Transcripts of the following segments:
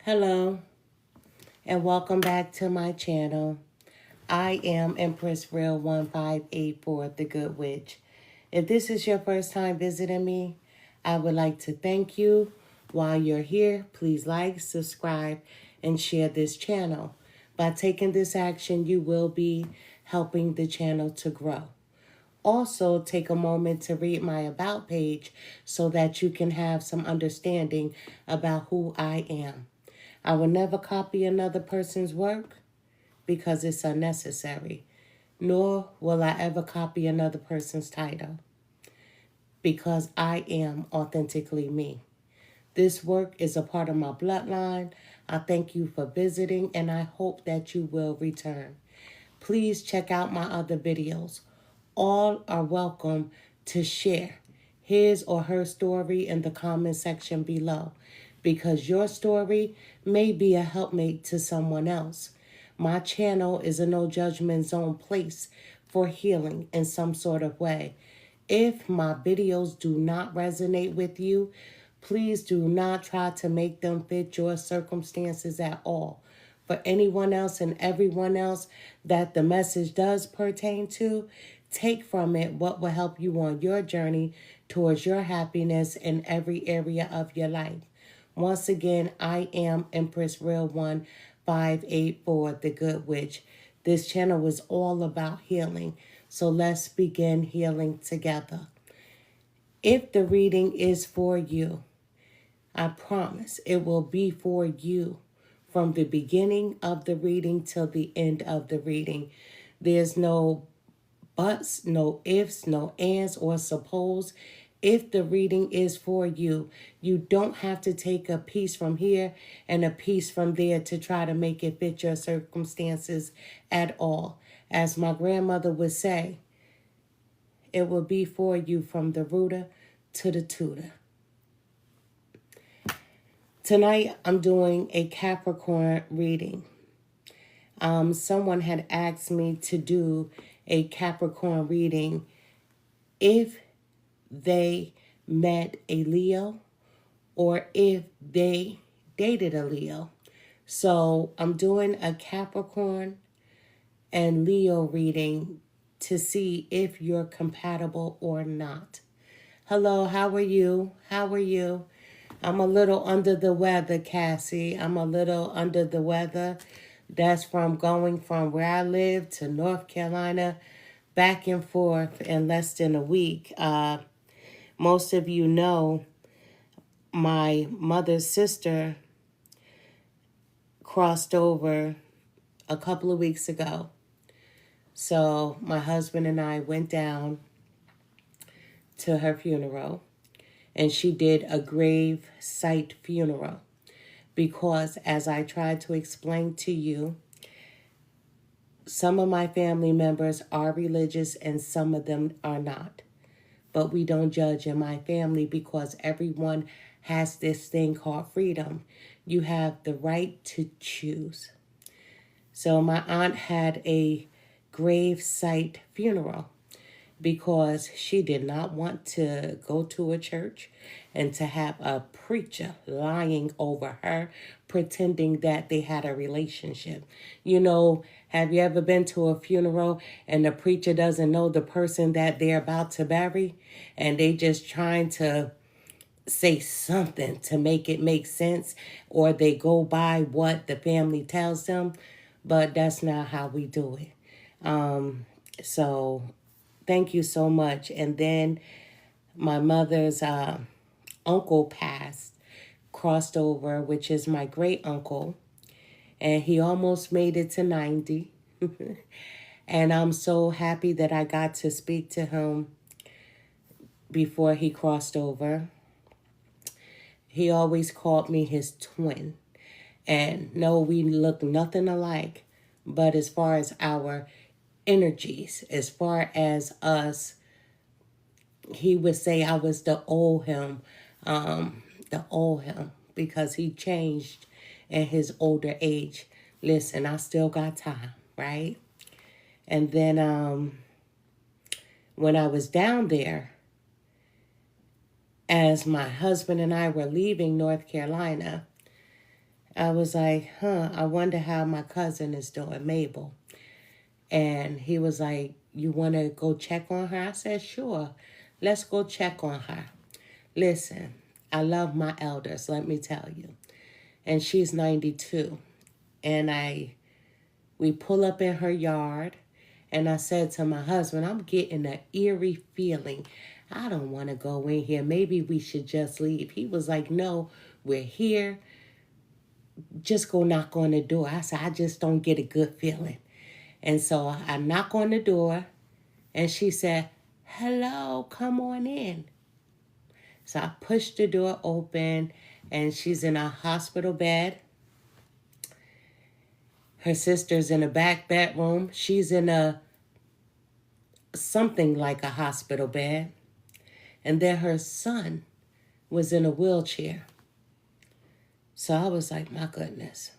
Hello, and welcome back to my channel. I am Empress Real 1584, the Good Witch. If this is your first time visiting me, I would like to thank you. While you're here, please like, subscribe, and share this channel. By taking this action, you will be helping the channel to grow. Also, take a moment to read my About page so that you can have some understanding about who I am. I will never copy another person's work because it's unnecessary, nor will I ever copy another person's title because I am authentically me. This work is a part of my bloodline. I thank you for visiting, and I hope that you will return. Please check out my other videos. All are welcome to share his or her story in the comment section below, because your story may be a helpmate to someone else. My channel is a no judgment zone place for healing in some sort of way. If my videos do not resonate with you, please do not try to make them fit your circumstances at all. For anyone else and everyone else that the message does pertain to, take from it what will help you on your journey towards your happiness in every area of your life. Once again, I am Empress Real 1584, the Good Witch. This channel is all about healing, so let's begin healing together. If the reading is for you, I promise it will be for you from the beginning of the reading till the end of the reading. There's no buts, no ifs, no ands, or suppose. If the reading is for you, you don't have to take a piece from here and a piece from there to try to make it fit your circumstances at all. As my grandmother would say, it will be for you from the rooter to the tutor. Tonight, I'm doing a Capricorn reading. Someone had asked me to do a Capricorn reading if they met a Leo or if they dated a Leo. So I'm doing a Capricorn and Leo reading to see if you're compatible or not. Hello, how are you? How are you? I'm a little under the weather, Cassie. I'm a little under the weather. That's from going from where I live to North Carolina, back and forth in less than a week. Most of you know my mother's sister crossed over a couple of weeks ago. So my husband and I went down to her funeral, and she did a grave site funeral because, as I tried to explain to you, some of my family members are religious and some of them are not. But we don't judge in my family because everyone has this thing called freedom. You have the right to choose. So my aunt had a grave site funeral because she did not want to go to a church and to have a preacher lying over her, pretending that they had a relationship. You know, have you ever been to a funeral and the preacher doesn't know the person that they're about to bury, and they just trying to say something to make it make sense, or they go by what the family tells them? But that's not how we do it. So thank you so much. And then my mother's uncle passed, crossed over, which is my great uncle, and he almost made it to 90. And I'm so happy that I got to speak to him before he crossed over. He always called me his twin. And no, we look nothing alike. But as far as our energies, as far as us, he would say I was the old him, because he changed in his older age. Listen, I still got time, right? And then when I was down there, as my husband and I were leaving North Carolina, I was like, I wonder how my cousin is doing, Mabel. And he was like, you want to go check on her? I said, sure. Let's go check on her. Listen, I love my elders, let me tell you. And she's 92. And we pull up in her yard. And I said to my husband, I'm getting an eerie feeling. I don't want to go in here. Maybe we should just leave. He was like, no, we're here. Just go knock on the door. I said, I just don't get a good feeling. And so I knock on the door, and she said, hello, come on in. So I pushed the door open, and she's in a hospital bed. Her sister's in a back bedroom. She's in something like a hospital bed. And then her son was in a wheelchair. So I was like, my goodness.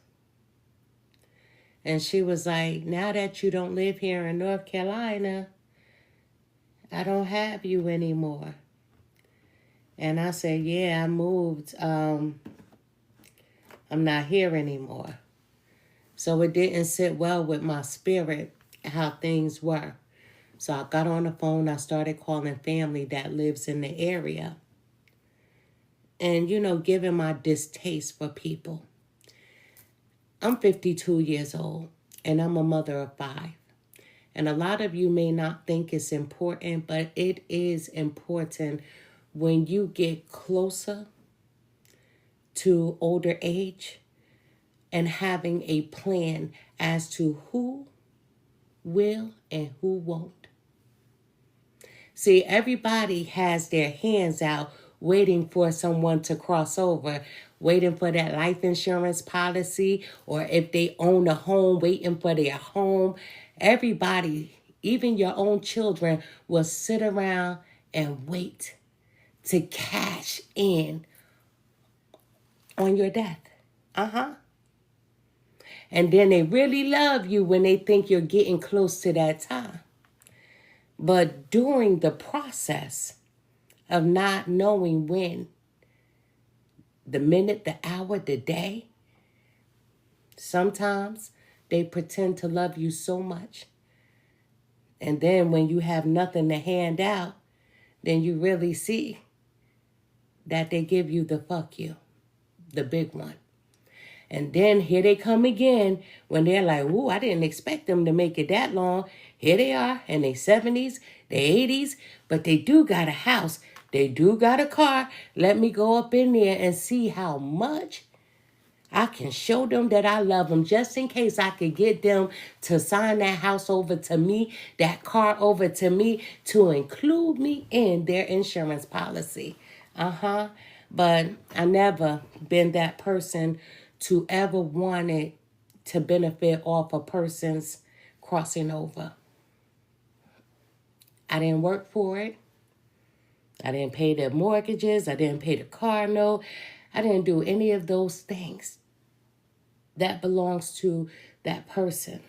And she was like, now that you don't live here in North Carolina, I don't have you anymore. And I said, yeah, I moved. I'm not here anymore. So it didn't sit well with my spirit how things were. So I got on the phone. I started calling family that lives in the area. And, giving my distaste for people. I'm 52 years old, and I'm a mother of 5. And a lot of you may not think it's important, but it is important when you get closer to older age and having a plan as to who will and who won't. See, everybody has their hands out waiting for someone to cross over, waiting for that life insurance policy, or if they own a home, waiting for their home. Everybody, even your own children, will sit around and wait to cash in on your death. And then they really love you when they think you're getting close to that time. But during the process of not knowing when, the minute, the hour, the day, sometimes they pretend to love you so much. And then when you have nothing to hand out, then you really see that they give you the fuck you, the big one. And then here they come again when they're like, ooh, I didn't expect them to make it that long. Here they are in their 70s, their 80s, but they do got a house. They do got a car. Let me go up in there and see how much I can show them that I love them, just in case I could get them to sign that house over to me, that car over to me, to include me in their insurance policy. But I never been that person to ever wanted to benefit off a person's crossing over. I didn't work for it. I didn't pay their mortgages. I didn't pay the car note. I didn't do any of those things. That belongs to that person.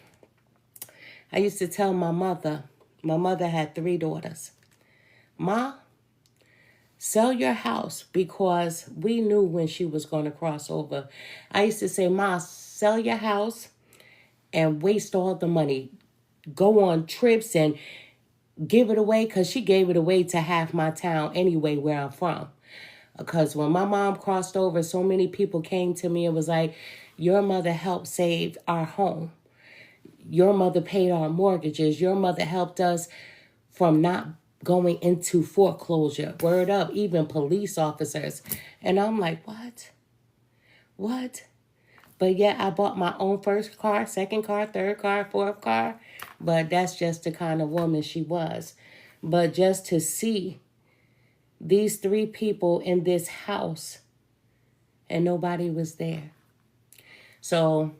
I used to tell my mother had 3 daughters. Ma, sell your house, because we knew when she was going to cross over. I used to say, Ma, sell your house and waste all the money. Go on trips and give it away, because she gave it away to half my town anyway where I'm from. Because when my mom crossed over, so many people came to me and was like, your mother helped save our home. Your mother paid our mortgages. Your mother helped us from not going into foreclosure. Word up, even police officers. And I'm like, what? But yeah, I bought my own first car, second car, third car, fourth car. But that's just the kind of woman she was. But just to see these 3 people in this house and nobody was there. So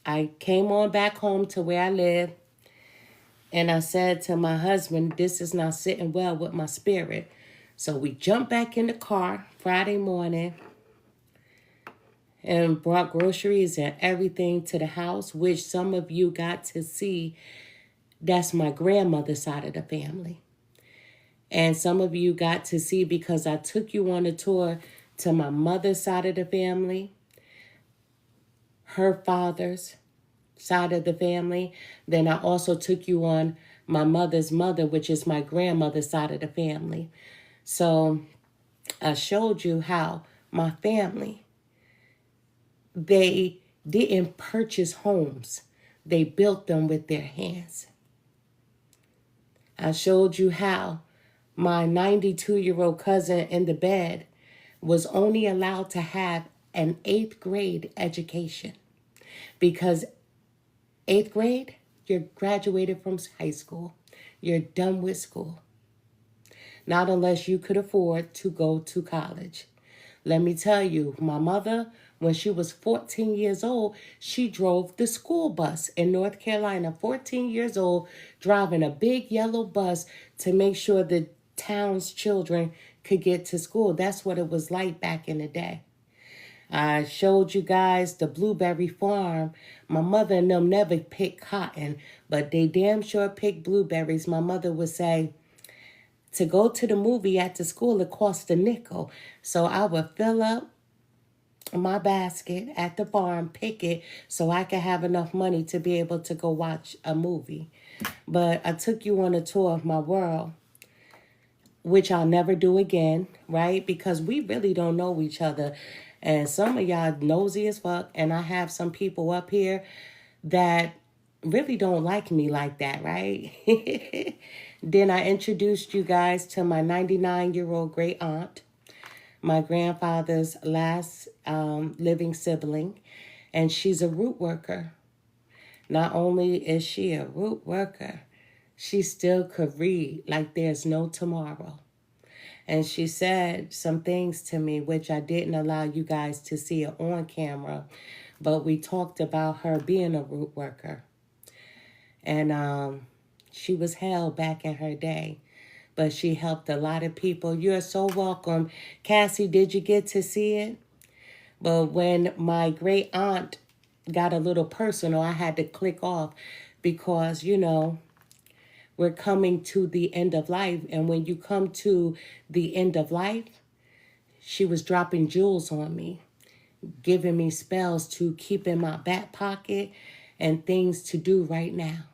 I came on back home to where I live, and I said to my husband, this is not sitting well with my spirit. So we jumped back in the car Friday morning and brought groceries and everything to the house, which some of you got to see. That's my grandmother's side of the family. And some of you got to see, because I took you on a tour to my mother's side of the family. her father's side of the family. Then I also took you on my mother's mother, which is my grandmother's side of the family. So I showed you how my family, they didn't purchase homes. They built them with their hands. I showed you how my 92-year-old cousin in the bed was only allowed to have an 8th grade education, because 8th grade, you're graduated from high school. You're done with school. Not unless you could afford to go to college. Let me tell you, my mother, when she was 14 years old, she drove the school bus in North Carolina, 14 years old, driving a big yellow bus to make sure the town's children could get to school. That's what it was like back in the day. I showed you guys the blueberry farm. My mother and them never picked cotton, but they damn sure picked blueberries. My mother would say, to go to the movie at the school, it cost a nickel. So I would fill up my basket at the farm, pick it, so I could have enough money to be able to go watch a movie. But I took you on a tour of my world, which I'll never do again, right? Because we really don't know each other. And some of y'all nosy as fuck. And I have some people up here that really don't like me like that, right? Then I introduced you guys to my 99-year-old great aunt, my grandfather's last living sibling. And she's a root worker. Not only is she a root worker, she still could read like there's no tomorrow. And she said some things to me, which I didn't allow you guys to see it on camera. But we talked about her being a root worker. And she was hell back in her day. But she helped a lot of people. You're so welcome. Cassie, did you get to see it? But when my great aunt got a little personal, I had to click off because, you know, we're coming to the end of life. And when you come to the end of life, she was dropping jewels on me, giving me spells to keep in my back pocket and things to do right now.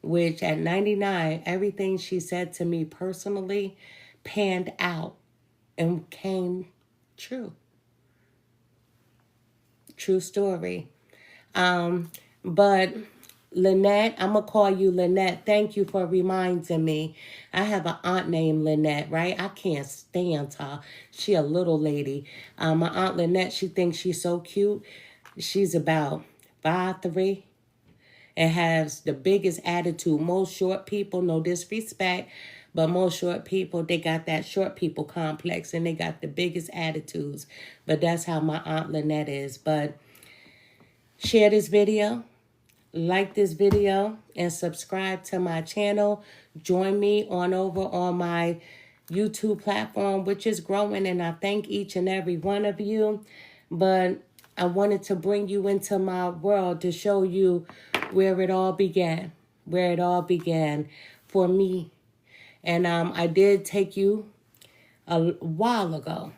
Which at 99, everything she said to me personally panned out and came true. True story. But Lynette, I'm going to call you Lynette. Thank you for reminding me. I have an aunt named Lynette, right? I can't stand her. She a little lady. My aunt Lynette, she thinks she's so cute. She's about 5'3", and has the biggest attitude. Most short people, no disrespect, but most short people, they got that short people complex, and they got the biggest attitudes. But that's how my aunt Lynette is. But share this video. Like this video and subscribe to my channel. Join me on over on my YouTube platform, which is growing, and I thank each and every one of you. But I wanted to bring you into my world to show you where it all began, for me. And I did take you a while ago,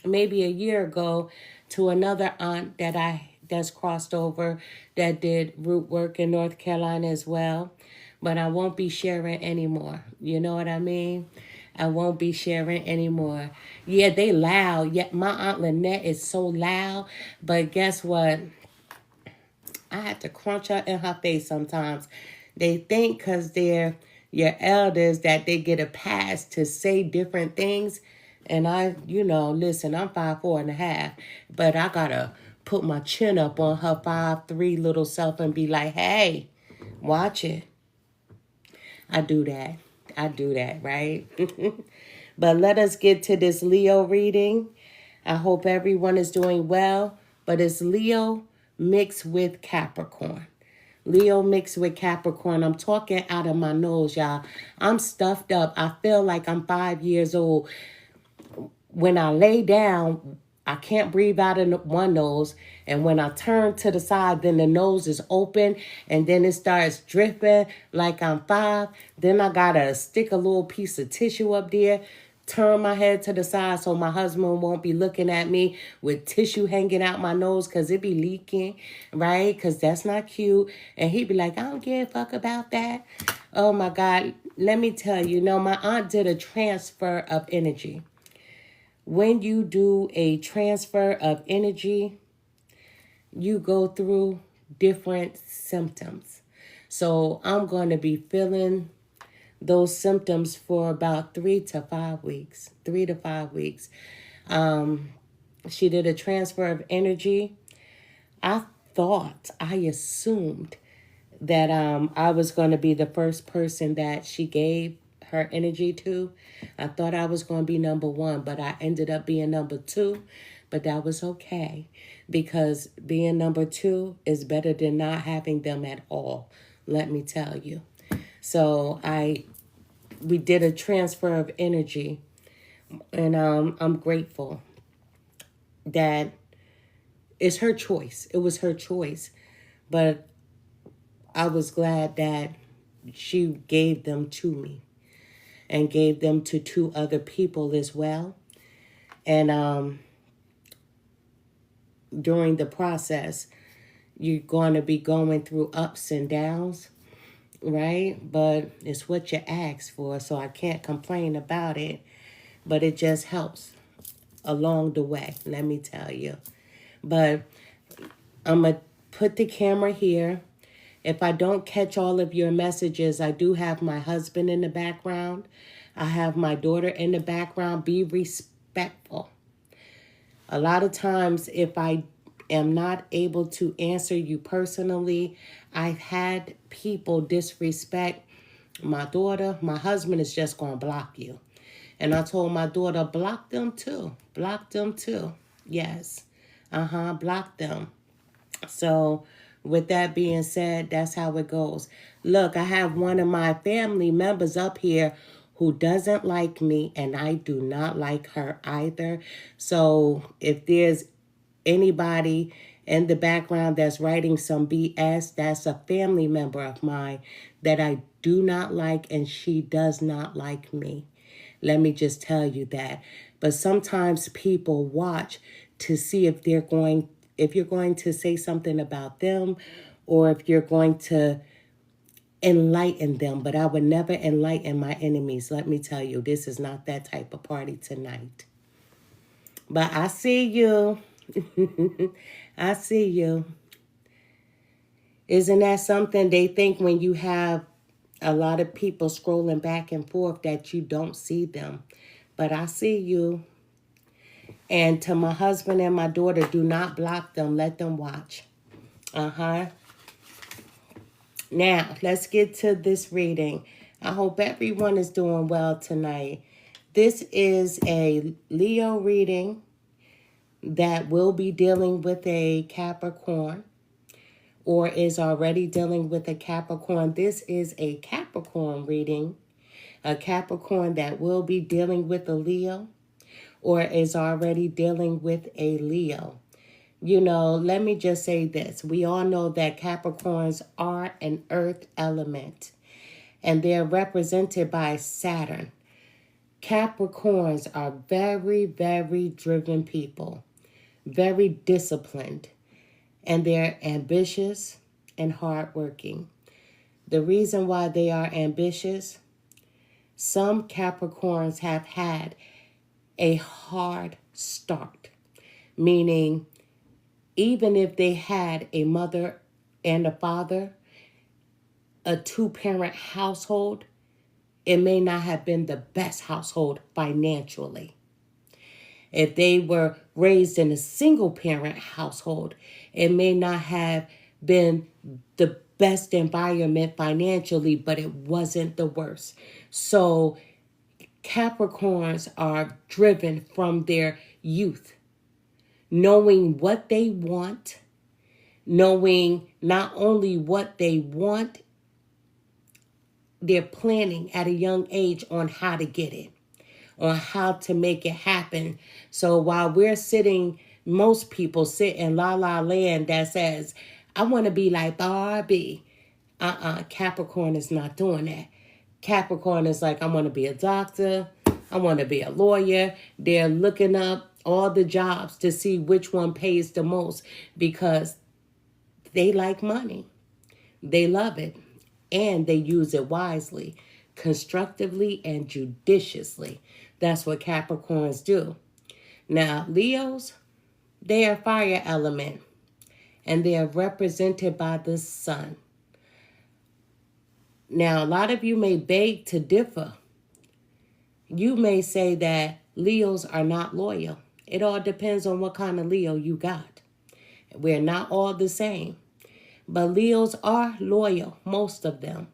maybe a year ago, to another aunt that's crossed over, that did root work in North Carolina as well. But I won't be sharing anymore. You know what I mean? I won't be sharing anymore. Yeah, they loud. Yeah, my Aunt Lynette is so loud. But guess what? I have to crunch her in her face sometimes. They think because they're your elders that they get a pass to say different things. And I, listen, I'm 5'4.5", but I got to put my chin up on her 5'3" little self and be like, hey, watch it. I do that, right? But let us get to this Leo reading. I hope everyone is doing well, but it's Leo mixed with Capricorn. Leo mixed with Capricorn. I'm talking out of my nose, y'all. I'm stuffed up. I feel like I'm 5 years old. When I lay down, I can't breathe out of one nose. And when I turn to the side, then the nose is open. And then it starts dripping like I'm 5. Then I got to stick a little piece of tissue up there turn my head to the side so my husband won't be looking at me with tissue hanging out my nose because it be leaking, right? Because that's not cute. And he'd be like, I don't give a fuck about that. Oh, my God. Let me tell you, my aunt did a transfer of energy. When you do a transfer of energy, you go through different symptoms. So I'm going to be feeling those symptoms for about 3 to 5 weeks. 3 to 5 weeks. She did a transfer of energy. I assumed that I was going to be the first person that she gave her energy to. I thought I was going to be number 1, but I ended up being number 2. But that was okay, because being number 2 is better than not having them at all, let me tell you. So we did a transfer of energy, and I'm grateful that it's her choice. It was her choice, but I was glad that she gave them to me and gave them to 2 other people as well. And during the process, you're going to be going through ups and downs, right? But it's what you asked for, so I can't complain about it. But it just helps along the way, let me tell you. But I'm going to put the camera here. If I don't catch all of your messages, I do have my husband in the background. I have my daughter in the background. Be respectful. A lot of times, if I am not able to answer you personally, I've had people disrespect my daughter. My husband is just going to block you. And I told my daughter, block them too. Block them too. Yes. Block them. So with that being said, that's how it goes. Look, I have one of my family members up here who doesn't like me, and I do not like her either. So if there's anybody in the background that's writing some BS, that's a family member of mine that I do not like, and she does not like me. Let me just tell you that. But sometimes people watch to see if you're going to say something about them, or if you're going to enlighten them. But I would never enlighten my enemies. Let me tell you, this is not that type of party tonight. But I see you. I see you. Isn't that something? They think when you have a lot of people scrolling back and forth that you don't see them. But I see you. And to my husband and my daughter, do not block them. Let them watch. Now, let's get to this reading. I hope everyone is doing well tonight. This is a Leo reading that will be dealing with a Capricorn, or is already dealing with a Capricorn. This is a Capricorn reading, a Capricorn that will be dealing with a Leo, or is already dealing with a Leo. Let me just say this. We all know that Capricorns are an earth element, and they're represented by Saturn. Capricorns are very, very driven people, very disciplined, and they're ambitious and hardworking. The reason why they are ambitious, some Capricorns have had a hard start, meaning even if they had a mother and a father, a 2-parent household, it may not have been the best household financially. If they were raised in a single-parent household, it may not have been the best environment financially, but it wasn't the worst. So Capricorns are driven from their youth, knowing what they want, knowing not only what they want, they're planning at a young age on how to get it, on how to make it happen. So while most people sit in la la land that says, I want to be like Barbie. Capricorn is not doing that. Capricorn is like, I want to be a doctor. I want to be a lawyer. They're looking up all the jobs to see which one pays the most because they like money. They love it. And they use it wisely, constructively, and judiciously. That's what Capricorns do. Now, Leos, they are fire element, and they are represented by the sun. Now, a lot of you may beg to differ. You may say that Leos are not loyal. It all depends on what kind of Leo you got. We're not all the same. But Leos are loyal, most of them.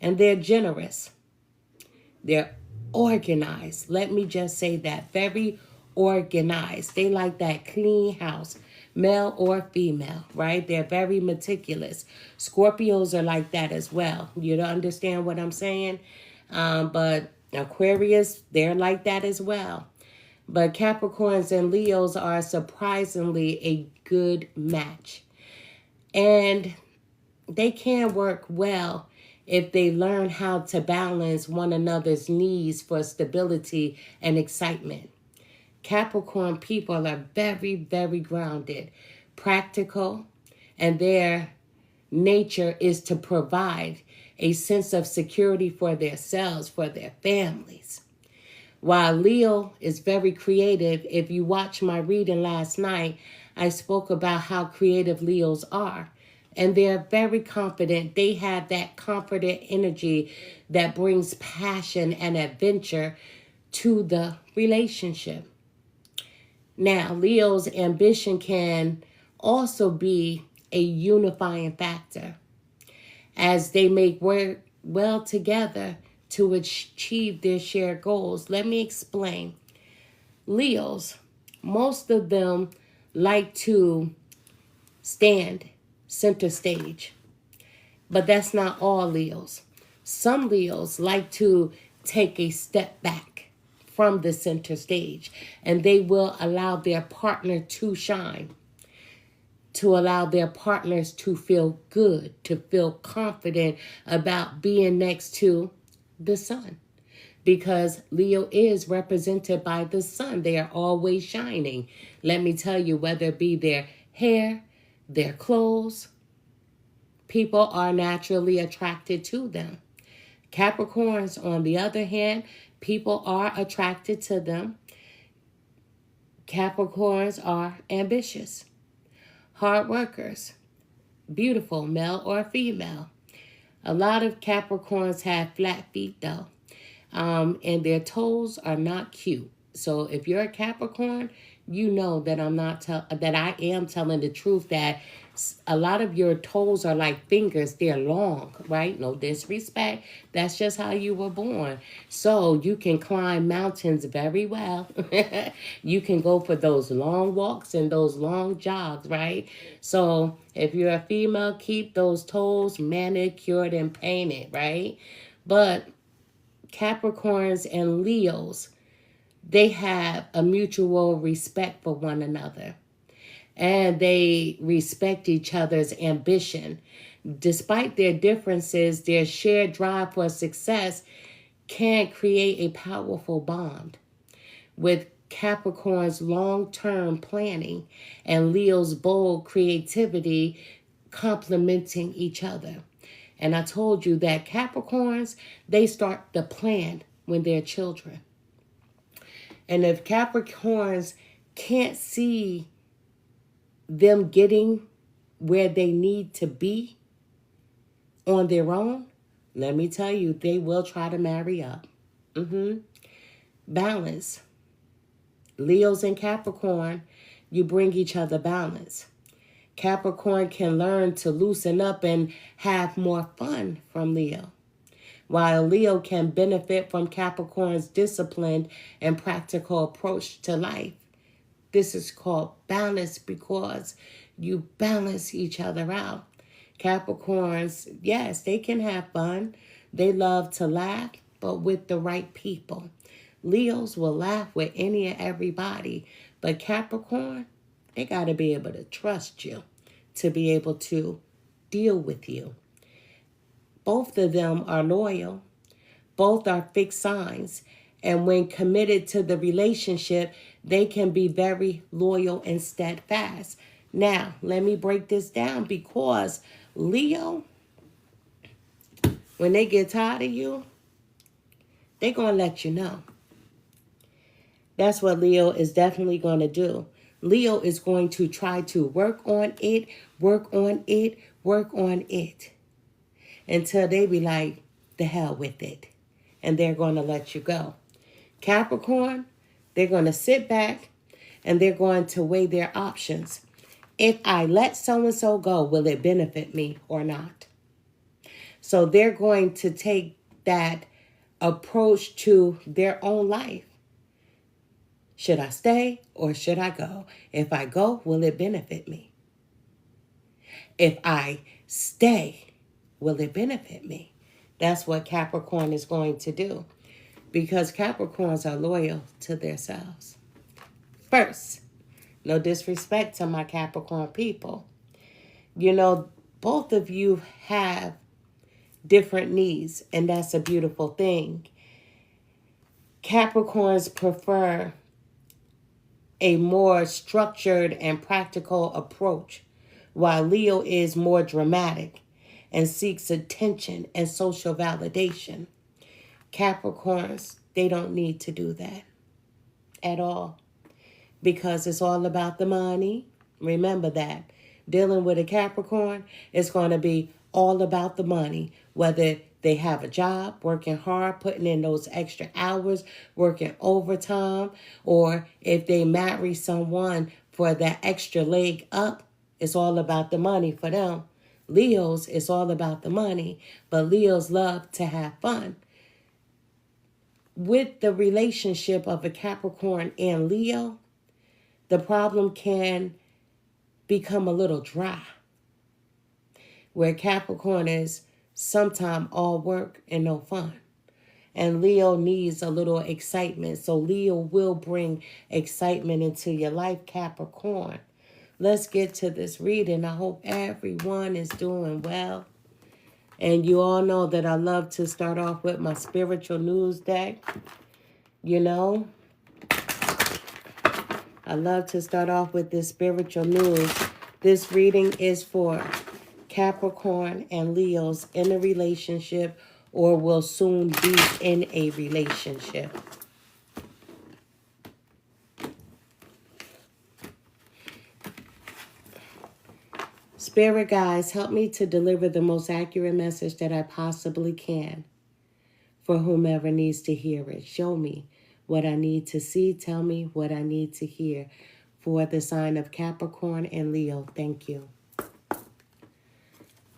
And they're generous. They're organized. Let me just say that. Very organized. They like that clean house, male or female, right? They're very meticulous. Scorpios are like that as well. You don't understand what I'm saying? But Aquarius, they're like that as well. But Capricorns and Leos are surprisingly a good match. And they can work well if they learn how to balance one another's needs for stability and excitement. Capricorn people are very, very grounded, practical, and their nature is to provide a sense of security for themselves, for their families. While Leo is very creative, if you watch my reading last night, I spoke about how creative Leos are. And they're very confident. They have that confident energy that brings passion and adventure to the relationship. Now, Leo's ambition can also be a unifying factor as they make work well together to achieve their shared goals. Let me explain. Leos, most of them like to stand center stage, but that's not all Leos. Some Leos like to take a step back from the center stage, and they will allow their partner to shine, to allow their partners to feel good, to feel confident about being next to the sun. Because Leo is represented by the sun. They are always shining. Let me tell you, whether it be their hair, their clothes, people are naturally attracted to them. Capricorns, on the other hand, people are attracted to them. Capricorns are ambitious, hard workers, beautiful, male or female. A lot of Capricorns have flat feet though, and their toes are not cute. So if you're a Capricorn, you know that I am telling the truth, that a lot of your toes are like fingers. They're long, right? No disrespect. That's just how you were born. So you can climb mountains very well. You can go for those long walks and those long jogs, right? So if you're a female, keep those toes manicured and painted, right? But Capricorns and Leos, they have a mutual respect for one another. And they respect each other's ambition. Despite their differences, their shared drive for success can create a powerful bond. With Capricorn's long-term planning and Leo's bold creativity complementing each other. And I told you that Capricorns, they start the plan when they're children. And if Capricorns can't see them getting where they need to be on their own, let me tell you, they will try to marry up. Balance. Leos and Capricorn, you bring each other balance. Capricorn can learn to loosen up and have more fun from Leo, while Leo can benefit from Capricorn's disciplined and practical approach to life. This is called balance because you balance each other out. Capricorns, yes, they can have fun. They love to laugh, but with the right people. Leos will laugh with any and everybody, but Capricorn, they got to be able to trust you to be able to deal with you. Both of them are loyal. Both are fixed signs, And when committed to the relationship, they can be very loyal and steadfast. Now, let me break this down, because Leo, when they get tired of you, they're going to let you know. That's what Leo is definitely going to do. Leo is going to try to work on it, work on it, work on it, until they be like, the hell with it. And they're going to let you go. Capricorn, they're going to sit back and they're going to weigh their options. If I let so-and-so go, will it benefit me or not? So they're going to take that approach to their own life. Should I stay or should I go? If I go, will it benefit me? If I stay, will it benefit me? That's what Capricorn is going to do, because Capricorns are loyal to themselves. First, no disrespect to my Capricorn people. You know, both of you have different needs, and that's a beautiful thing. Capricorns prefer a more structured and practical approach, while Leo is more dramatic and seeks attention and social validation. Capricorns, they don't need to do that at all, because it's all about the money. Remember that. Dealing with a Capricorn is going to be all about the money, whether they have a job, working hard, putting in those extra hours, working overtime, or if they marry someone for that extra leg up, it's all about the money for them. Leos, it's all about the money, but Leos love to have fun. With the relationship of a Capricorn and Leo, the problem can become a little dry, where Capricorn is sometimes all work and no fun. And Leo needs a little excitement. So Leo will bring excitement into your life, Capricorn. Let's get to this reading. I hope everyone is doing well. And you all know that I love to start off with my spiritual news deck. You know, I love to start off with this spiritual news. This reading is for Capricorn and Leos in a relationship, or will soon be in a relationship. Spirit guides, help me to deliver the most accurate message that I possibly can for whomever needs to hear it. Show me what I need to see. Tell me what I need to hear for the sign of Capricorn and Leo. Thank you.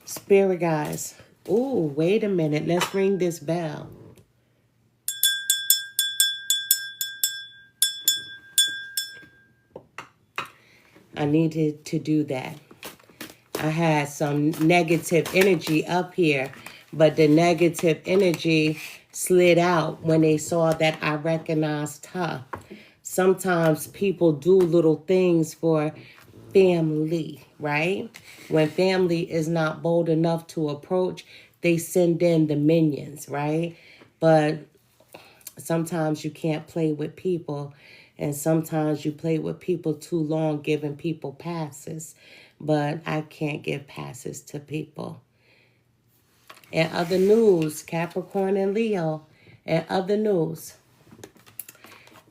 Spirit guides. Ooh, wait a minute. Let's ring this bell. I needed to do that. I had some negative energy up here, but the negative energy slid out when they saw that I recognized her. Sometimes people do little things for family, right? When family is not bold enough to approach, they send in the minions, right? But sometimes you can't play with people, and sometimes you play with people too long, giving people passes. But I can't give passes to people. In other news, Capricorn and Leo, in other news,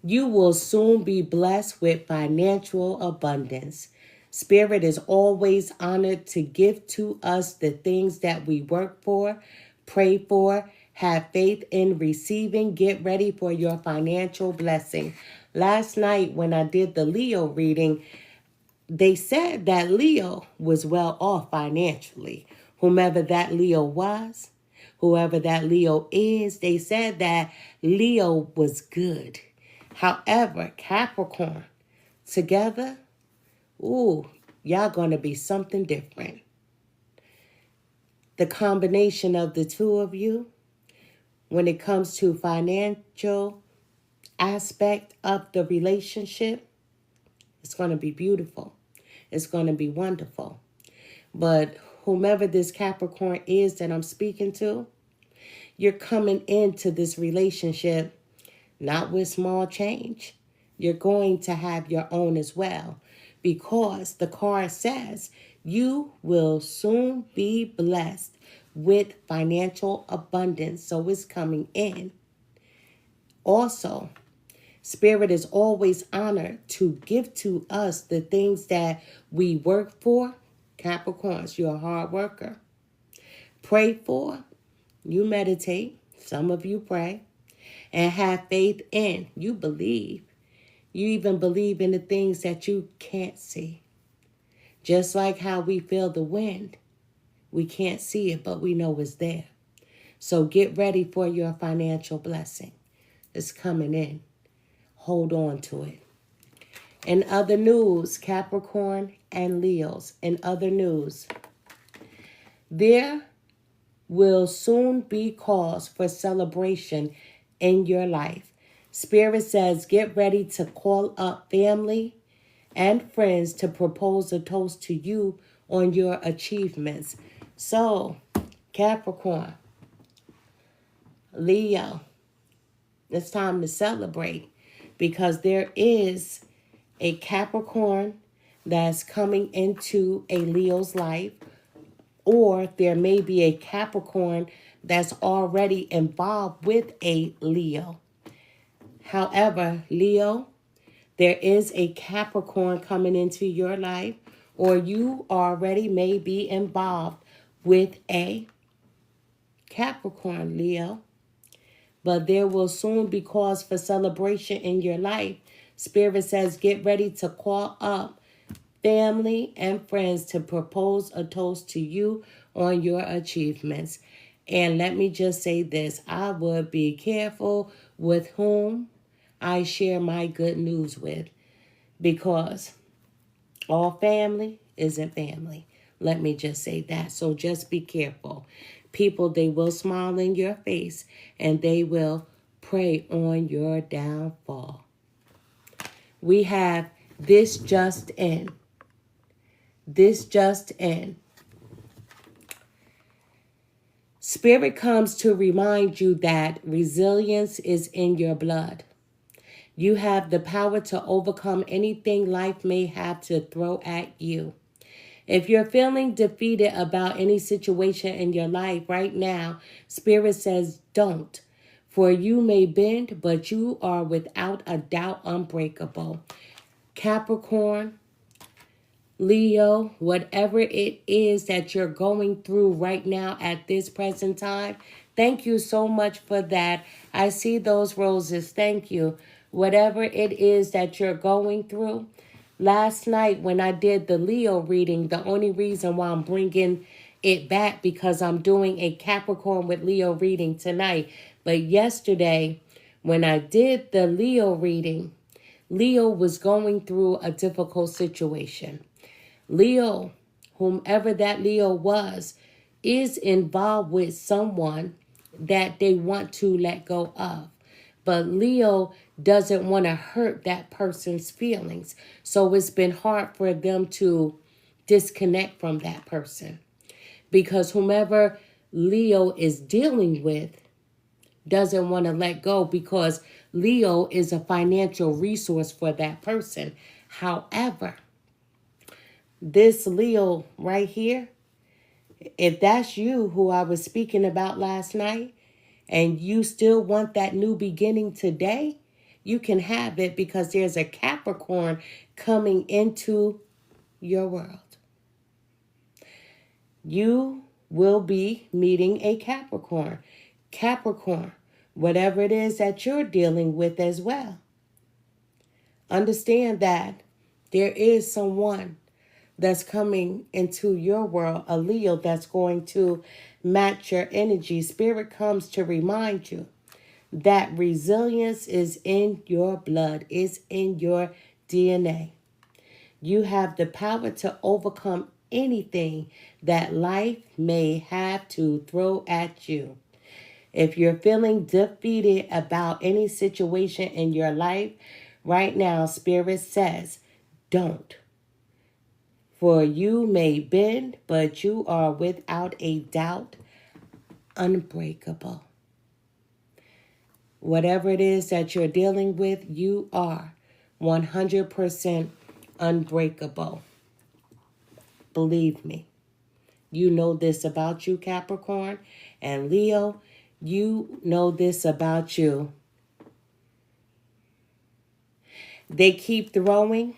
you will soon be blessed with financial abundance. Spirit is always honored to give to us the things that we work for, pray for, have faith in receiving. Get ready for your financial blessing. Last night when I did the Leo reading, they said that Leo was well off financially. Whomever that Leo was, whoever that Leo is, they said that Leo was good. However, Capricorn, together, ooh, y'all gonna be something different. The combination of the two of you, when it comes to financial aspect of the relationship, it's going to be beautiful. It's going to be wonderful. But whomever this Capricorn is that I'm speaking to, you're coming into this relationship not with small change. You're going to have your own as well, because the card says you will soon be blessed with financial abundance. So it's coming in. Also, Spirit is always honored to give to us the things that we work for. Capricorns, you're a hard worker. Pray for, you meditate. Some of you pray. And have faith in, you believe. You even believe in the things that you can't see. Just like how we feel the wind. We can't see it, but we know it's there. So get ready for your financial blessing. It's coming in. Hold on to it. In other news, Capricorn and Leos, in other news, there will soon be cause for celebration in your life. Spirit says, get ready to call up family and friends to propose a toast to you on your achievements. So, Capricorn, Leo, it's time to celebrate, because there is a Capricorn that's coming into a Leo's life, or there may be a Capricorn that's already involved with a Leo. However, Leo, there is a Capricorn coming into your life, or you already may be involved with a Capricorn, Leo. But there will soon be cause for celebration in your life. Spirit says, get ready to call up family and friends to propose a toast to you on your achievements. And let me just say this, I would be careful with whom I share my good news with, because all family isn't family. Let me just say that. So just be careful. People, they will smile in your face and they will prey on your downfall. We have this just in. This just in. Spirit comes to remind you that resilience is in your blood. You have the power to overcome anything life may have to throw at you. If you're feeling defeated about any situation in your life right now, Spirit says don't. For you may bend, but you are without a doubt unbreakable. Capricorn, Leo, whatever it is that you're going through right now at this present time, thank you so much for that. I see those roses. Thank you. Whatever it is that you're going through. Last night when I did the Leo reading, the only reason why I'm bringing it back because I'm doing a Capricorn with Leo reading tonight. But yesterday when I did the Leo reading, Leo was going through a difficult situation. Leo, whomever that Leo was, is involved with someone that they want to let go of. But Leo doesn't want to hurt that person's feelings. So it's been hard for them to disconnect from that person. Because whomever Leo is dealing with doesn't want to let go, because Leo is a financial resource for that person. However, this Leo right here, if that's you who I was speaking about last night, and you still want that new beginning today, you can have it, because there's a Capricorn coming into your world. You will be meeting a Capricorn. Capricorn, whatever it is that you're dealing with as well. Understand that there is someone that's coming into your world, a Leo that's going to match your energy. Spirit comes to remind you that resilience is in your blood, is in your DNA. You have the power to overcome anything that life may have to throw at you. If you're feeling defeated about any situation in your life right now, Spirit says, don't. For you may bend, but you are without a doubt unbreakable. Whatever it is that you're dealing with, you are 100% unbreakable. Believe me. You know this about you, Capricorn. And Leo, you know this about you. They keep throwing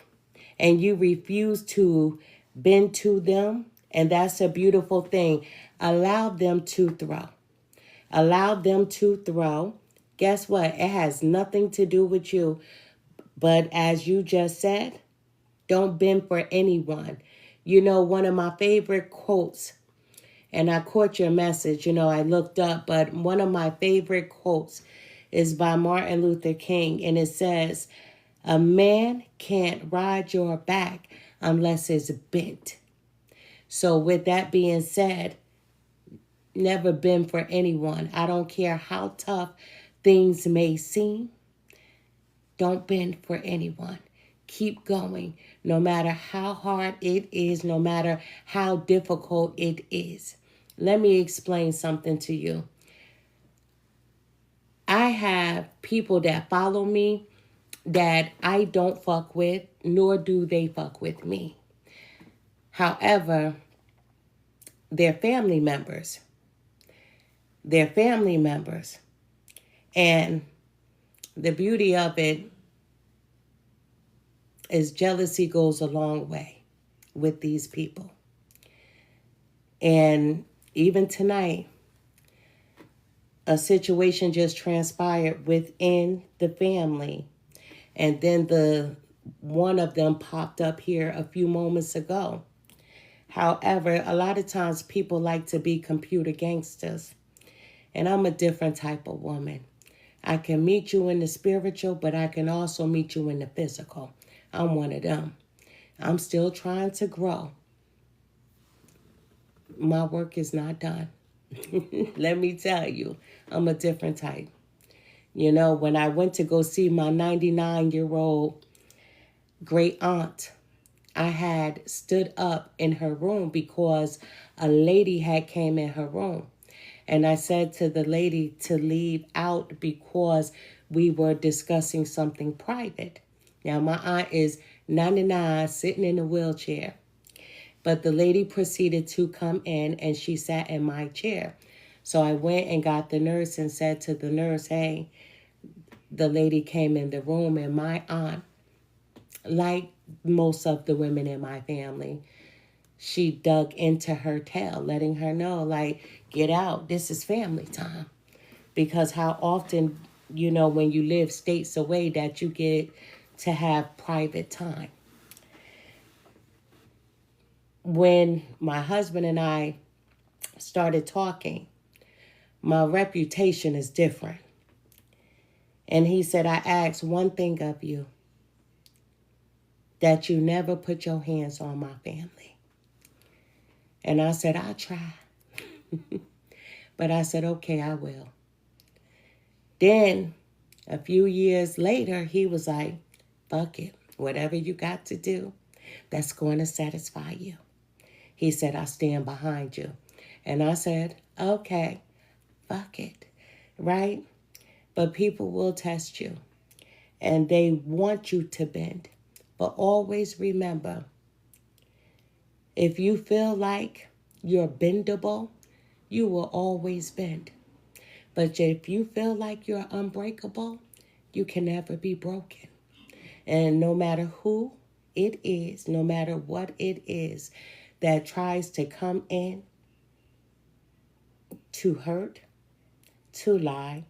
and you refuse to bend to them. And that's a beautiful thing. Allow them to throw. Allow them to throw. Guess what? It has nothing to do with you. But as you just said, don't bend for anyone. You know, one of my favorite quotes, and I caught your message, I looked up, but one of my favorite quotes is by Martin Luther King, and it says, "A man can't ride your back unless it's bent." So with that being said, never bend for anyone. I don't care how tough things may seem. Don't bend for anyone. Keep going, no matter how hard it is, no matter how difficult it is. Let me explain something to you. I have people that follow me that I don't fuck with, nor do they fuck with me. However, they're family members. They're family members. And the beauty of it is jealousy goes a long way with these people. And even tonight, a situation just transpired within the family. And then one of them popped up here a few moments ago. However, a lot of times people like to be computer gangsters. And I'm a different type of woman. I can meet you in the spiritual, but I can also meet you in the physical. I'm one of them. I'm still trying to grow. My work is not done. Let me tell you, I'm a different type. When I went to go see my 99-year-old great aunt, I had stood up in her room because a lady had came in her room. And I said to the lady to leave out because we were discussing something private. Now, my aunt is 99, sitting in a wheelchair. But the lady proceeded to come in and she sat in my chair. So I went and got the nurse and said to the nurse, "Hey, the lady came in the room," and my aunt, like most of the women in my family, she dug into her tail, letting her know, like, get out. This is family time. Because how often, when you live states away that you get to have private time. When my husband and I started talking, my reputation is different. And he said, "I ask one thing of you, that you never put your hands on my family." And I said, "I'll try." But I said, "Okay, I will." Then a few years later, he was like, "Fuck it. Whatever you got to do, that's going to satisfy you." He said, "I stand behind you." And I said, "Okay, fuck it." Right? But people will test you. And they want you to bend. But always remember, if you feel like you're bendable, you will always bend. But if you feel like you're unbreakable, you can never be broken. And no matter who it is, no matter what it is that tries to come in to hurt, to lie,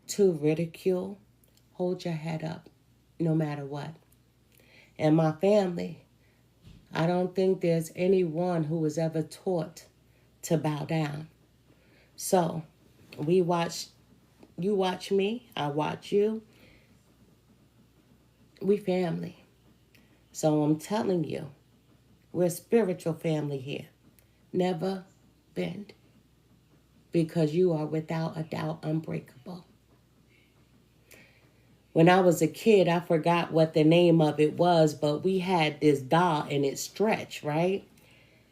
to ridicule, hold your head up no matter what. And my family, I don't think there's anyone who was ever taught to bow down. So you watch me, I watch you. We family. So I'm telling you, we're a spiritual family here. Never bend. Because you are without a doubt unbreakable. When I was a kid, I forgot what the name of it was, but we had this doll and it stretched, right?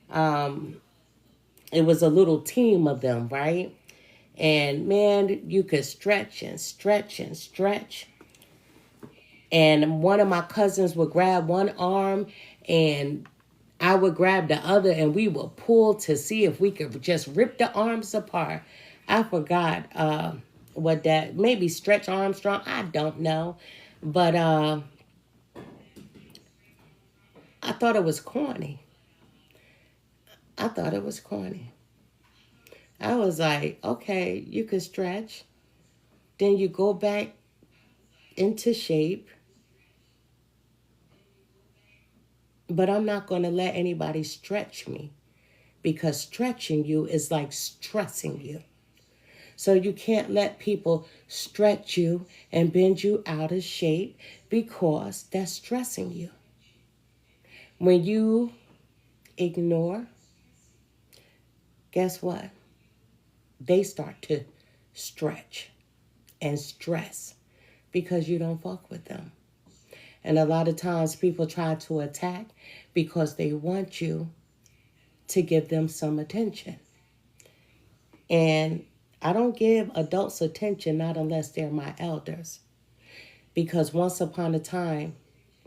It was a little team of them, right? And man, you could stretch and stretch and stretch. And one of my cousins would grab one arm and I would grab the other, and we would pull to see if we could just rip the arms apart. I forgot what that, maybe Stretch Armstrong, I don't know. But I thought it was corny. I thought it was corny. I was like, okay, you could stretch. Then you go back into shape. But I'm not going to let anybody stretch me, because stretching you is like stressing you. So you can't let people stretch you and bend you out of shape, because that's stressing you. When you ignore, guess what? They start to stretch and stress because you don't fuck with them. And a lot of times people try to attack because they want you to give them some attention. And I don't give adults attention, not unless they're my elders. Because once upon a time,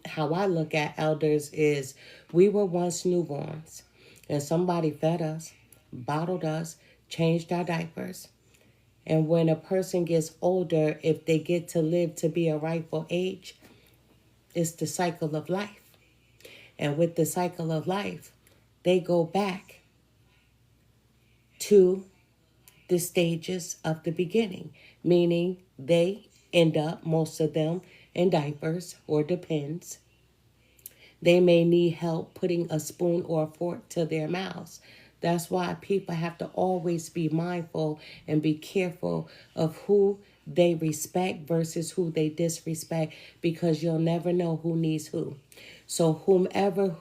how I look at elders is we were once newborns. And somebody fed us, bottled us, changed our diapers. And when a person gets older, if they get to live to be a rightful age, it's the cycle of life. And with the cycle of life, they go back to the stages of the beginning, meaning they end up, most of them, in diapers or depends. They may need help putting a spoon or a fork to their mouths. That's why people have to always be mindful and be careful of who they respect versus who they disrespect, because you'll never know who needs who. So whomever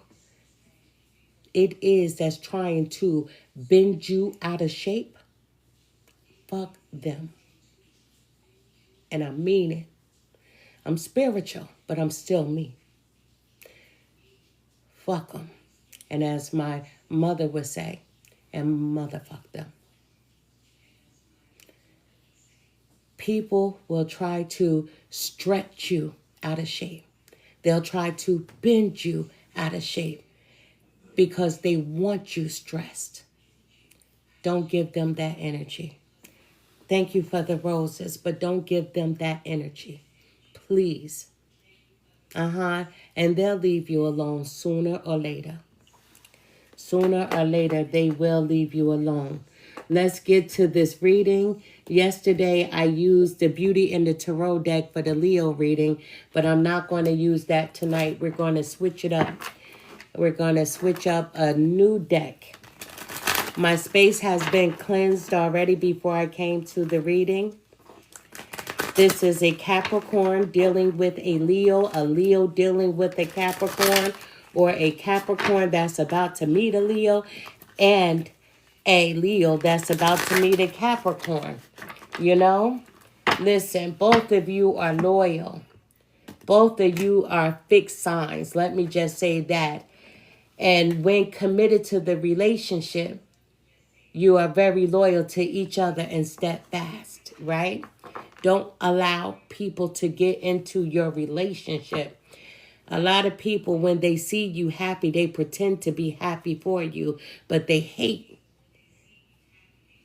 it is that's trying to bend you out of shape, fuck them. And I mean it. I'm spiritual, but I'm still me. Fuck them. And as my mother would say, and motherfuck them. People will try to stretch you out of shape. They'll try to bend you out of shape because they want you stressed. Don't give them that energy. Thank you for the roses, but don't give them that energy. Please. And they'll leave you alone sooner or later. Sooner or later, they will leave you alone. Let's get to this reading. Yesterday, I used the Beauty in the Tarot deck for the Leo reading, but I'm not going to use that tonight. We're going to switch it up. We're going to switch up a new deck. My space has been cleansed already before I came to the reading. This is a Capricorn dealing with a Leo dealing with a Capricorn, or a Capricorn that's about to meet a Leo, and a Leo that's about to meet a Capricorn. You know, listen, both of you are loyal. Both of you are fixed signs. Let me just say that. And when committed to the relationship, you are very loyal to each other and steadfast, right? Don't allow people to get into your relationship. A lot of people, when they see you happy, they pretend to be happy for you, but they hate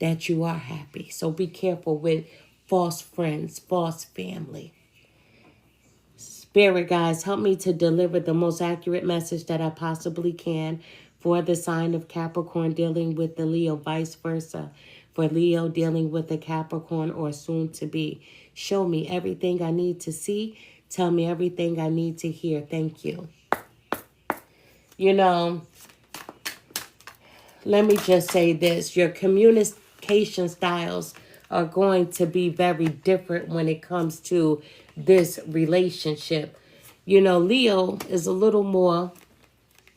that you are happy. So be careful with false friends, false family. Spirit guides, help me to deliver the most accurate message that I possibly can for the sign of Capricorn dealing with the Leo, vice versa. For Leo dealing with the Capricorn or soon to be. Show me everything I need to see. Tell me everything I need to hear. Thank you. You know, let me just say this. Your communication styles are going to be very different when it comes to this relationship. You know, Leo is a little more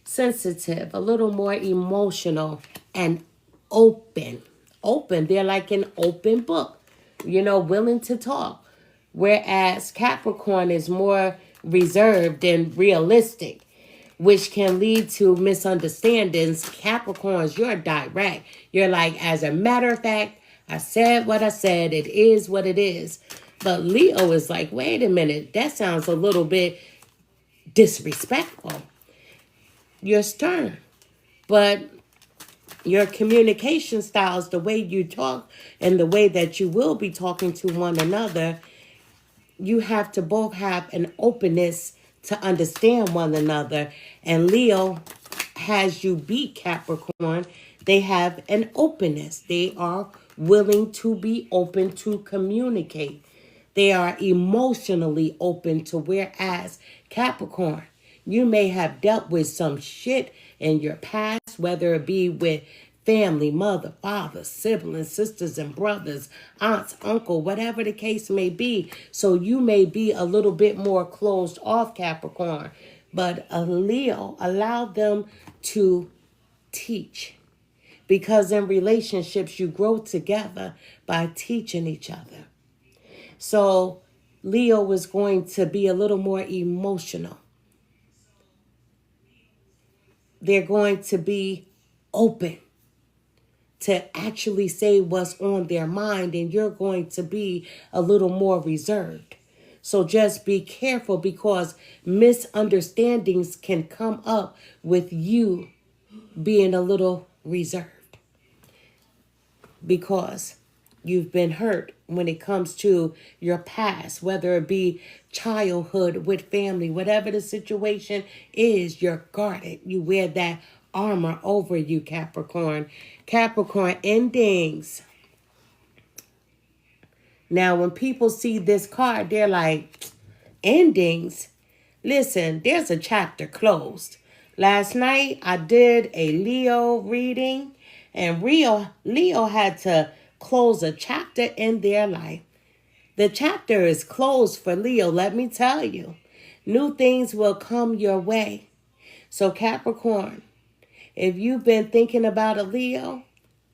sensitive, a little more emotional, and open. They're like an open book, you know, willing to talk. Whereas Capricorn is more reserved and realistic, which can lead to misunderstandings. Capricorns, you're direct. You're like, as a matter of fact, I said what I said. It is what it is. But Leo is like, wait a minute. That sounds a little bit disrespectful. You're stern. But your communication styles, the way you talk and the way that you will be talking to one another, you have to both have an openness to understand one another. And Leo has you beat Capricorn. They have an openness. They are willing to be open to communicate. They are emotionally open to, whereas Capricorn, you may have dealt with some shit in your past, whether it be with family, mother, father, siblings, sisters and brothers, aunts, uncle, whatever the case may be. So you may be a little bit more closed off, Capricorn. But a Leo, allow them to teach. Because in relationships, you grow together by teaching each other. So Leo is going to be a little more emotional. They're going to be open to actually say what's on their mind, and you're going to be a little more reserved. So just be careful, because misunderstandings can come up with you being a little reserved, because you've been hurt when it comes to your past, whether it be childhood with family, whatever the situation is, you're guarded. You wear that armor over you, Capricorn. Capricorn, endings. Now, when people see this card, they're like, endings? Listen, there's a chapter closed. Last night, I did a Leo reading, and Leo had to close a chapter in their life. The chapter is closed for Leo, let me tell you. New things will come your way. So Capricorn, if you've been thinking about a Leo,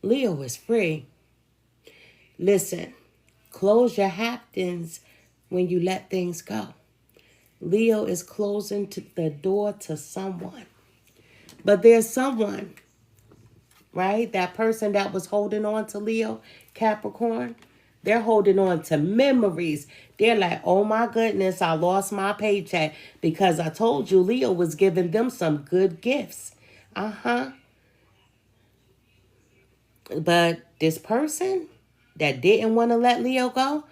Leo is free. Listen, close your haptens when you let things go. Leo is closing the door to someone. But there's someone, right? That person that was holding on to Leo, Capricorn, they're holding on to memories. They're like, oh my goodness, I lost my paycheck because I told you Leo was giving them some good gifts. But this person that didn't want to let Leo go,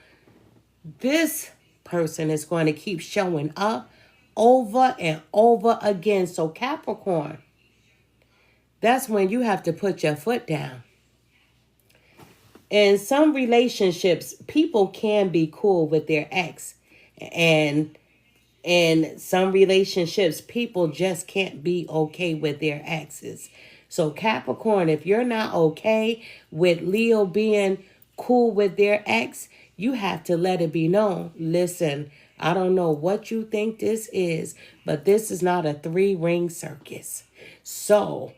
this person is going to keep showing up over and over again. So Capricorn, that's when you have to put your foot down. In some relationships, people can be cool with their ex. And in some relationships, people just can't be okay with their exes. So Capricorn, if you're not okay with Leo being cool with their ex, you have to let it be known. Listen, I don't know what you think this is, but this is not a 3-ring circus. So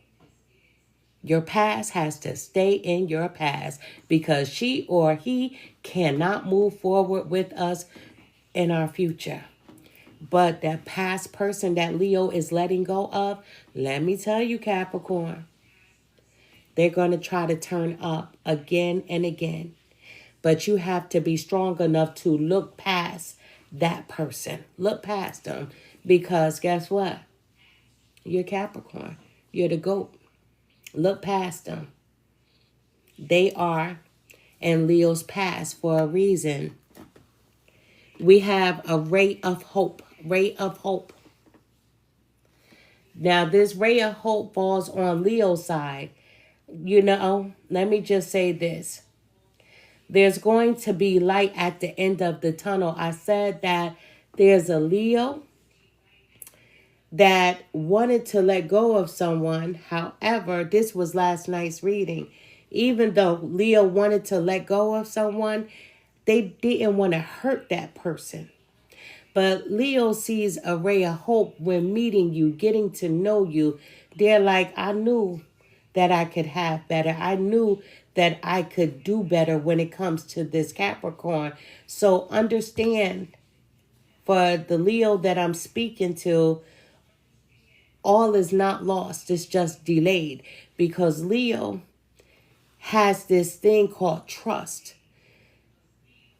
your past has to stay in your past, because she or he cannot move forward with us in our future. But that past person that Leo is letting go of, let me tell you, Capricorn, they're going to try to turn up again and again. But you have to be strong enough to look past that person. Look past them. Because guess what? You're Capricorn. You're the GOAT. Look past them. They are in Leo's past for a reason. We have a ray of hope. Ray of hope. Now, this ray of hope falls on Leo's side. You know, let me just say this. There's going to be light at the end of the tunnel. I said that there's a Leo that wanted to let go of someone. However, this was last night's reading. Even though Leo wanted to let go of someone, they didn't want to hurt that person. But Leo sees a ray of hope when meeting you, getting to know you. They're like, I knew that I could have better. I knew that I could do better when it comes to this Capricorn. So understand, for the Leo that I'm speaking to, all is not lost. It's just delayed, because Leo has this thing called trust.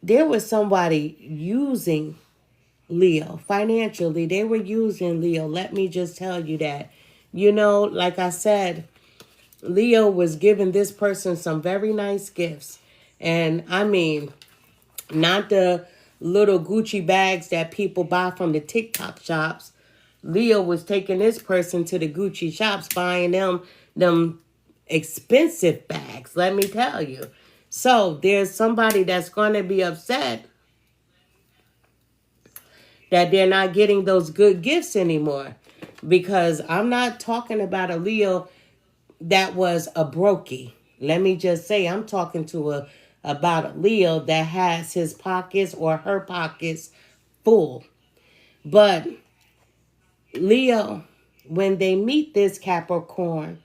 There was somebody using Leo financially. They were using Leo. Let me just tell you that. You know, like I said, Leo was giving this person some very nice gifts. And I mean, not the little Gucci bags that people buy from the TikTok shops. Leo was taking this person to the Gucci shops, buying them expensive bags, let me tell you. So there's somebody that's going to be upset that they're not getting those good gifts anymore. Because I'm not talking about a Leo that was a brokey. Let me just say, I'm talking about a Leo that has his pockets or her pockets full. But Leo, when they meet this Capricorn,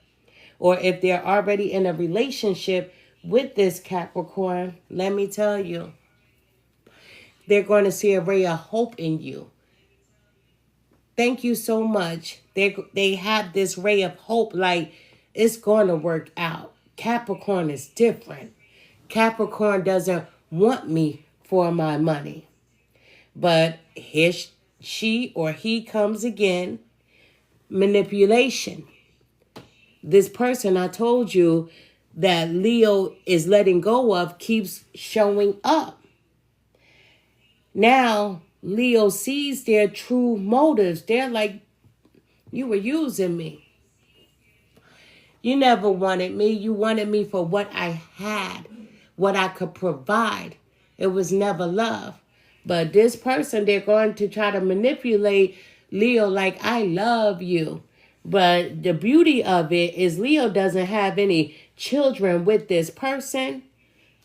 or if they're already in a relationship with this Capricorn, let me tell you, they're going to see a ray of hope in you. Thank you so much. They have this ray of hope, like it's going to work out. Capricorn is different. Capricorn doesn't want me for my money. But here she or he comes again. Manipulation. This person I told you that Leo is letting go of keeps showing up. Now, Leo sees their true motives. They're like, you were using me. You never wanted me. You wanted me for what I had, what I could provide. It was never love. But this person, they're going to try to manipulate Leo like, I love you. But the beauty of it is Leo doesn't have any children with this person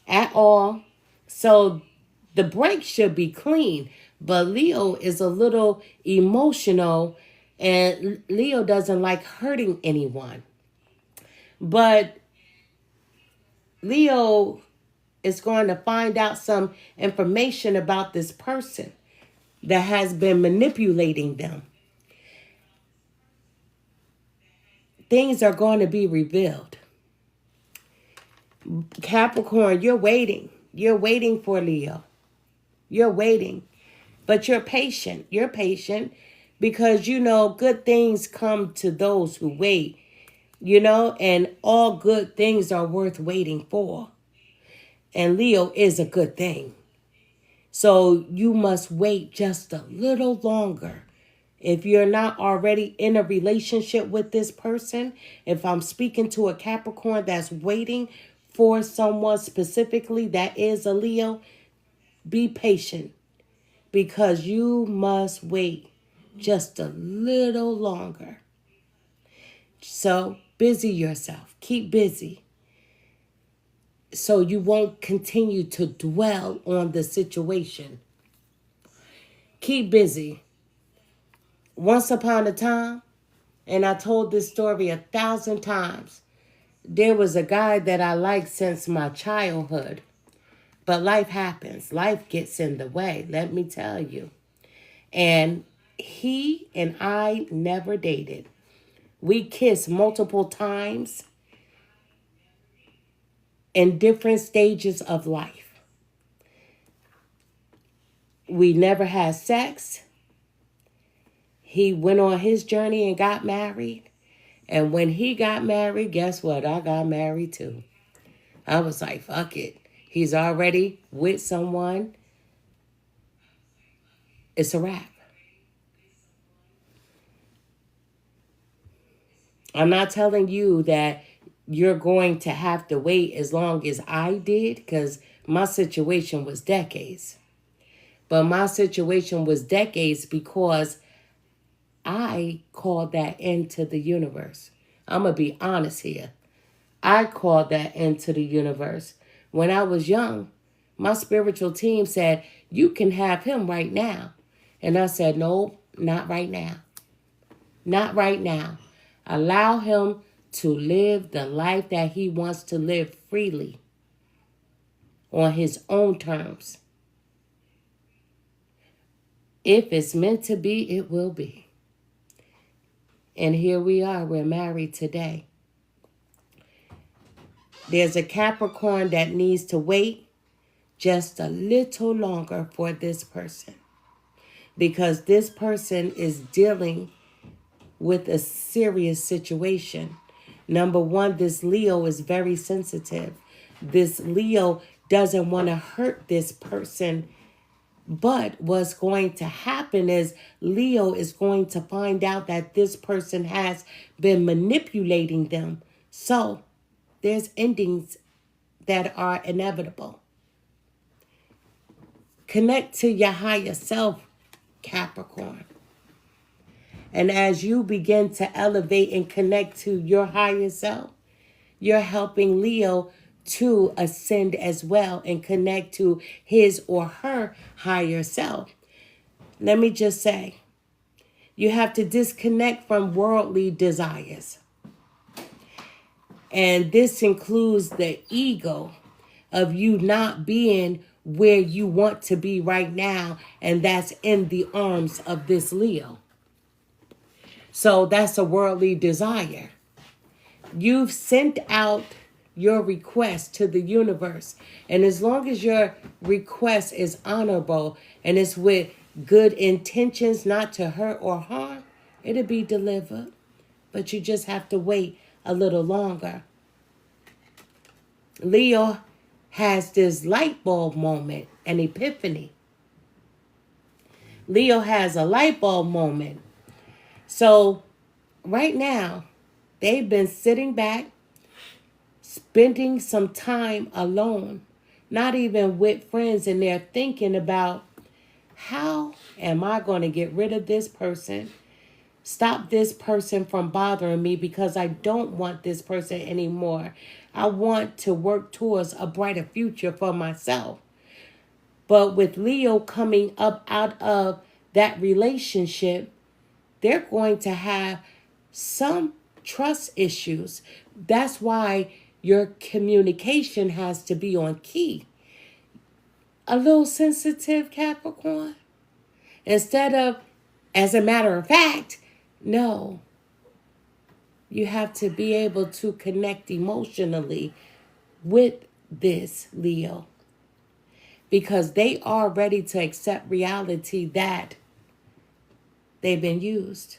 at all. So the break should be clean. But Leo is a little emotional, and Leo doesn't like hurting anyone. But Leo is going to find out some information about this person that has been manipulating them. Things are going to be revealed. Capricorn, you're waiting. You're waiting for Leo. You're waiting. But you're patient. You're patient because, you know, good things come to those who wait. You know, and all good things are worth waiting for. And Leo is a good thing. So you must wait just a little longer. If you're not already in a relationship with this person, if I'm speaking to a Capricorn that's waiting for someone specifically that is a Leo, be patient because you must wait just a little longer. So busy yourself. Keep busy so you won't continue to dwell on the situation. Keep busy. Once upon a time, and I told this story 1,000 times, there was a guy that I liked since my childhood. But life happens. Life gets in the way, let me tell you. And he and I never dated. We kissed multiple times in different stages of life. We never had sex. He went on his journey and got married. And when he got married, guess what? I got married too. I was like, fuck it. He's already with someone. It's a wrap. I'm not telling you that you're going to have to wait as long as I did, because my situation was decades. But my situation was decades because I called that into the universe. I'm going to be honest here. I called that into the universe. When I was young, my spiritual team said, you can have him right now. And I said, no, not right now. Not right now. Allow him to live the life that he wants to live freely on his own terms. If it's meant to be, it will be. And here we are. We're married today. There's a Capricorn that needs to wait just a little longer for this person, because this person is dealing with a serious situation. Number one, this Leo is very sensitive. This Leo doesn't want to hurt this person. But what's going to happen is Leo is going to find out that this person has been manipulating them. So there's endings that are inevitable. Connect to your higher self, Capricorn. And as you begin to elevate and connect to your higher self, you're helping Leo to ascend as well and connect to his or her higher self. Let me just say, you have to disconnect from worldly desires. And this includes the ego of you not being where you want to be right now, and that's in the arms of this Leo. So that's a worldly desire. You've sent out your request to the universe. And as long as your request is honorable and it's with good intentions, not to hurt or harm, it'll be delivered. But you just have to wait a little longer. Leo has this light bulb moment, an epiphany. Leo has a light bulb moment. So right now, they've been sitting back, spending some time alone, not even with friends, and they're thinking about, how am I going to get rid of this person? Stop this person from bothering me, because I don't want this person anymore. I want to work towards a brighter future for myself. But with Leo coming up out of that relationship, they're going to have some trust issues. That's why your communication has to be on key. A little sensitive, Capricorn. Instead of, as a matter of fact, no. You have to be able to connect emotionally with this Leo, because they are ready to accept reality that they've been used.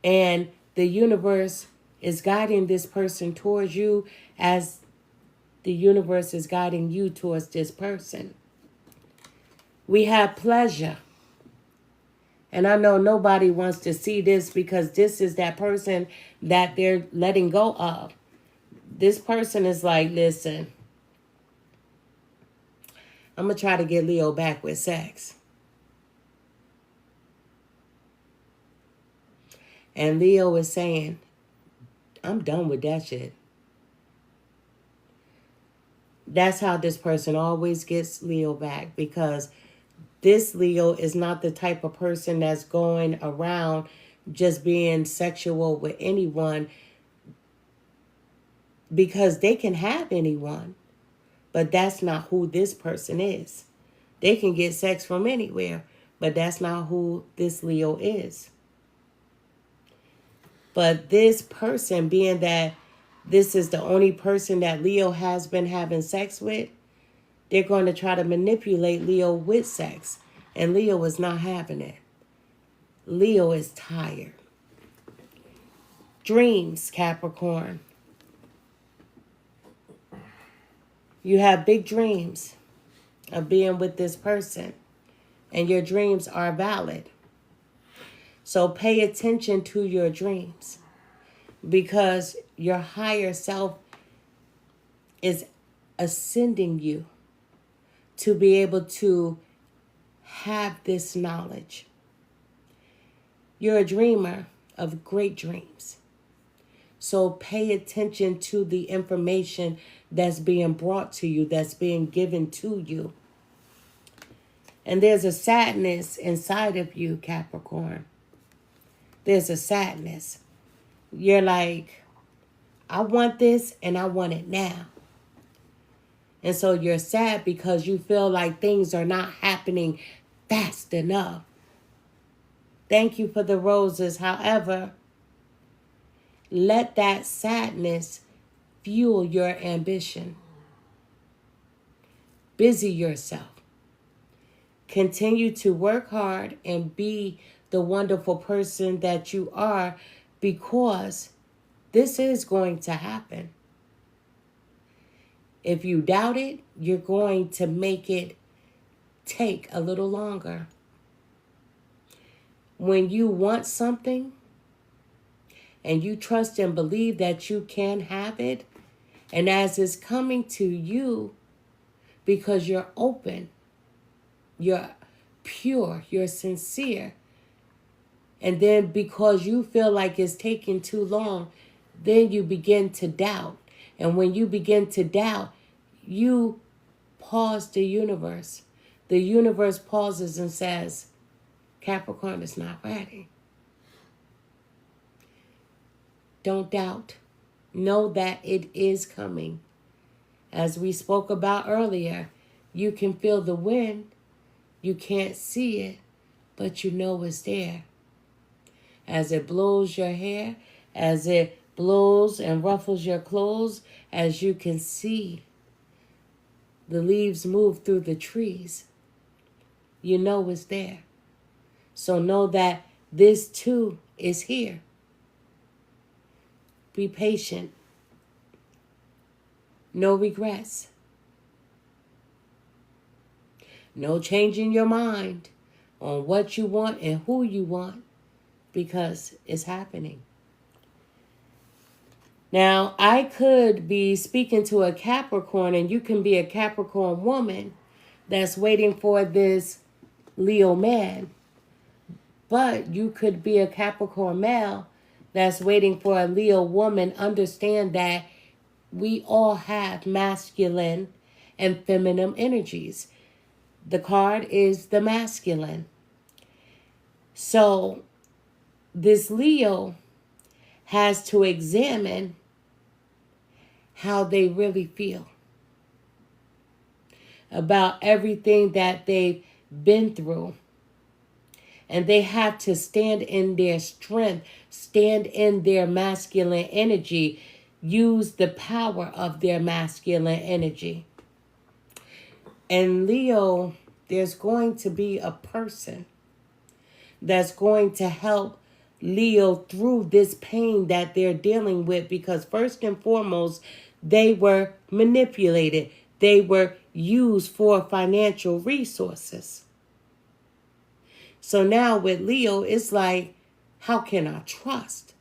And the universe is guiding this person towards you as the universe is guiding you towards this person. We have pleasure. And I know nobody wants to see this, because this is that person that they're letting go of. This person is like, listen, I'm going to try to get Leo back with sex. And Leo is saying, I'm done with that shit. That's how this person always gets Leo back, because this Leo is not the type of person that's going around just being sexual with anyone, because they can have anyone. But that's not who this person is. They can get sex from anywhere, but that's not who this Leo is. But this person, being that this is the only person that Leo has been having sex with, they're going to try to manipulate Leo with sex. And Leo is not having it. Leo is tired. Dreams, Capricorn. You have big dreams of being with this person, and your dreams are valid. So pay attention to your dreams, because your higher self is ascending you to be able to have this knowledge. You're a dreamer of great dreams. So pay attention to the information that's being brought to you, that's being given to you. And there's a sadness inside of you, Capricorn. There's a sadness. You're like, I want this and I want it now. And so you're sad because you feel like things are not happening fast enough. Thank you for the roses. However, let that sadness fuel your ambition. Busy yourself. Continue to work hard and be the wonderful person that you are, because this is going to happen. If you doubt it, you're going to make it take a little longer. When you want something and you trust and believe that you can have it, and as it's coming to you because you're open, you're pure, you're sincere, and then because you feel like it's taking too long, then you begin to doubt. And when you begin to doubt, you pause the universe. The universe pauses and says, Capricorn is not ready. Don't doubt. Know that it is coming. As we spoke about earlier, you can feel the wind. You can't see it, but you know it's there. As it blows your hair, as it blows and ruffles your clothes, as you can see the leaves move through the trees, you know it's there. So know that this too is here. Be patient. No regrets. No changing your mind on what you want and who you want, because it's happening. Now, I could be speaking to a Capricorn, and you can be a Capricorn woman that's waiting for this Leo man. But you could be a Capricorn male that's waiting for a Leo woman. Understand that we all have masculine and feminine energies. The card is the masculine. So this Leo has to examine how they really feel about everything that they've been through. And they have to stand in their strength, stand in their masculine energy, use the power of their masculine energy. And Leo, there's going to be a person that's going to help Leo through this pain that they're dealing with, because first and foremost, they were manipulated. They were used for financial resources. So now with Leo, it's like, how can I trust?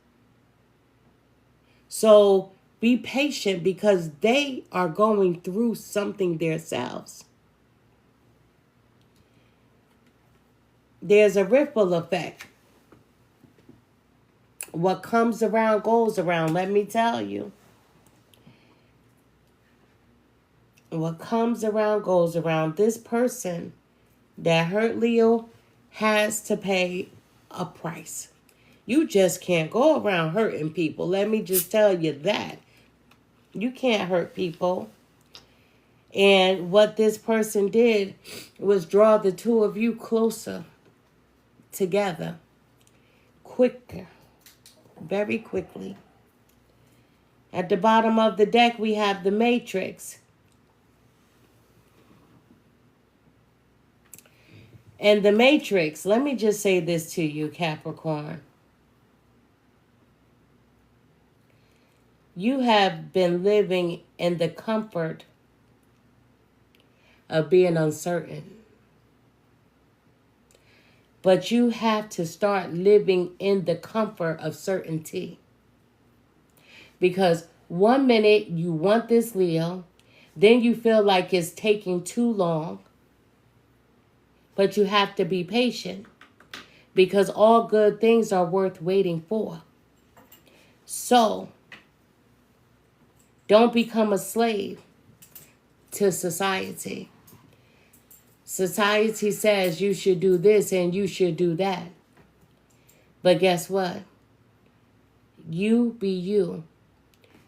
So be patient, because they are going through something themselves. There's a ripple effect. What comes around goes around, let me tell you. What comes around goes around. This person that hurt Leo has to pay a price. You just can't go around hurting people. Let me just tell you that. You can't hurt people. And what this person did was draw the two of you closer together. Quicker. Very quickly. At the bottom of the deck, we have the Matrix. And the Matrix, let me just say this to you, Capricorn. You have been living in the comfort of being uncertain. But you have to start living in the comfort of certainty. Because one minute you want this Leo, then you feel like it's taking too long. But you have to be patient, because all good things are worth waiting for. So don't become a slave to society. Society says you should do this and you should do that. But guess what? You be you,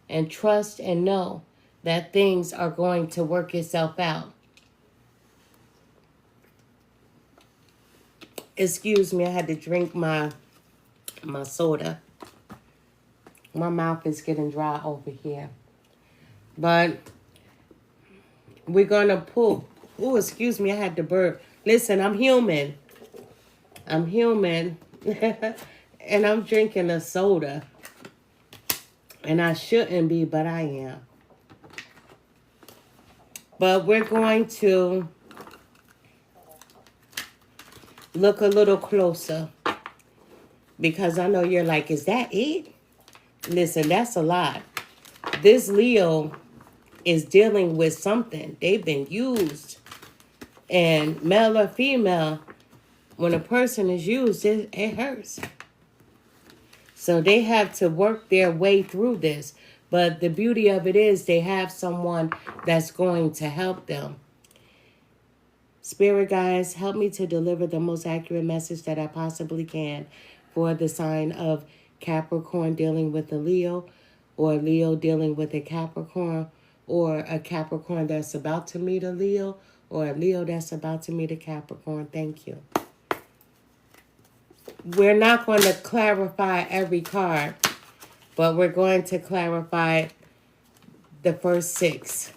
and trust and know that things are going to work itself out. Excuse me, I had to drink my soda. My mouth is getting dry over here. But we're going to pull. Oh, excuse me. I had to burp. Listen, I'm human. I'm human. And I'm drinking a soda. And I shouldn't be, but I am. But we're going to look a little closer. Because I know you're like, is that it? Listen, that's a lot. This Leo is dealing with something. They've been used. And male or female, when a person is used, it hurts. So they have to work their way through this. But the beauty of it is they have someone that's going to help them. Spirit guides, help me to deliver the most accurate message that I possibly can for the sign of Capricorn dealing with a Leo, or Leo dealing with a Capricorn, or a Capricorn that's about to meet a Leo, or a Leo that's about to meet a Capricorn. Thank you. We're not going to clarify every card, but we're going to clarify the first 6.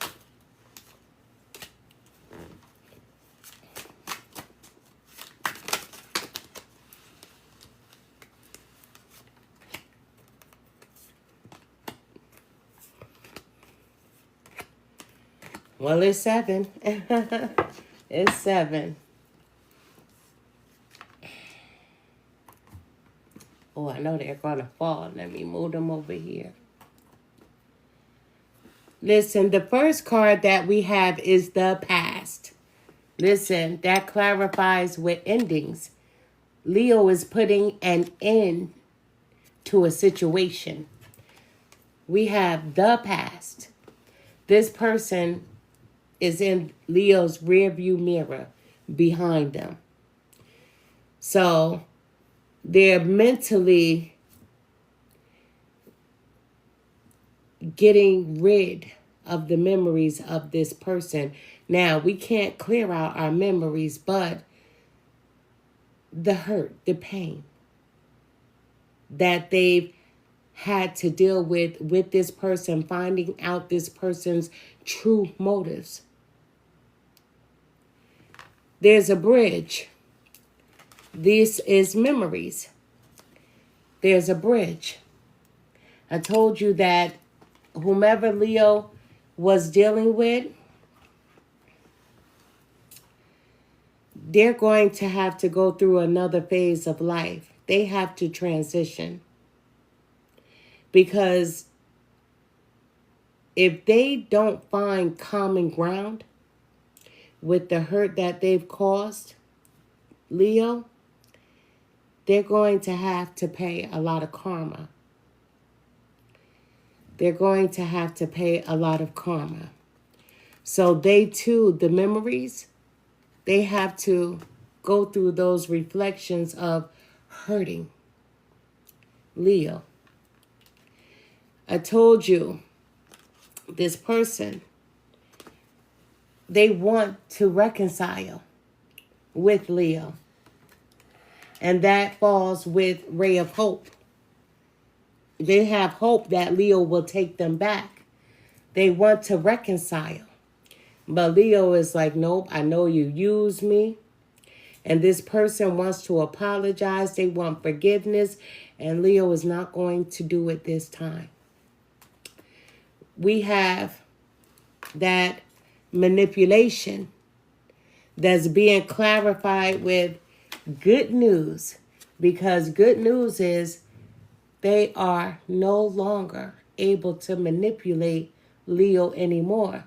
Well, it's 7. It's 7. Oh, I know they're going to fall. Let me move them over here. Listen, the first card that we have is the past. Listen, that clarifies with endings. Leo is putting an end to a situation. We have the past. This person is in Leo's rearview mirror behind them. So they're mentally getting rid of the memories of this person. Now, we can't clear out our memories, but the hurt, the pain that they've had to deal with this person, finding out this person's true motives. There's a bridge. This is memories. There's a bridge. I told you that whomever Leo was dealing with, they're going to have to go through another phase of life. They have to transition. Because if they don't find common ground with the hurt that they've caused, Leo, they're going to have to pay a lot of karma. They're going to have to pay a lot of karma. So they too, the memories, they have to go through those reflections of hurting. Leo, I told you, this person, they want to reconcile with Leo. And that falls with Ray of Hope. They have hope that Leo will take them back. They want to reconcile. But Leo is like, nope, I know you used me. And this person wants to apologize. They want forgiveness. And Leo is not going to do it this time. We have that manipulation that's being clarified with good news, because good news is they are no longer able to manipulate Leo anymore.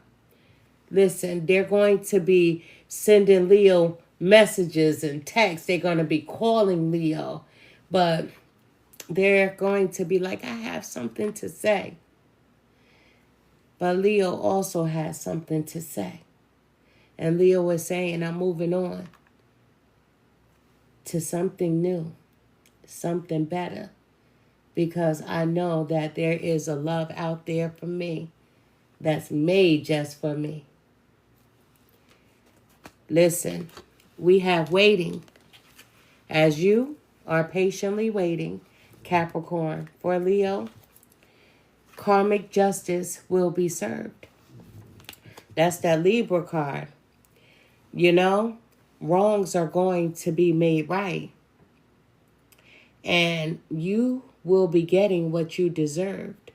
Listen, they're going to be sending Leo messages and texts. They're going to be calling Leo, but they're going to be like, I have something to say. But Leo also has something to say. And Leo is saying, I'm moving on to something new, something better. Because I know that there is a love out there for me that's made just for me. Listen, we have waiting. As you are patiently waiting, Capricorn, for Leo, Karmic justice will be served. That's that Libra card. You know, wrongs are going to be made right. And you will be getting what you deserved.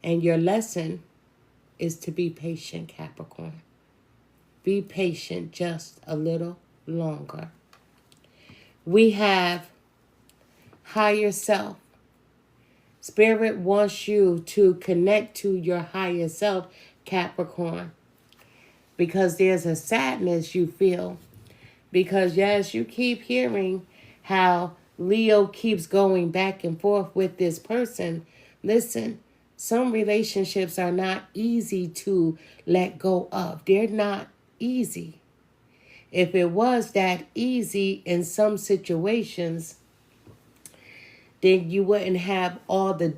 And your lesson is to be patient, Capricorn. Be patient just a little longer. We have higher self. Spirit wants you to connect to your higher self, Capricorn, because there's a sadness you feel. Because yes, you keep hearing how Leo keeps going back and forth with this person. Listen, some relationships are not easy to let go of. They're not easy. If it was that easy in some situations, then you wouldn't have all the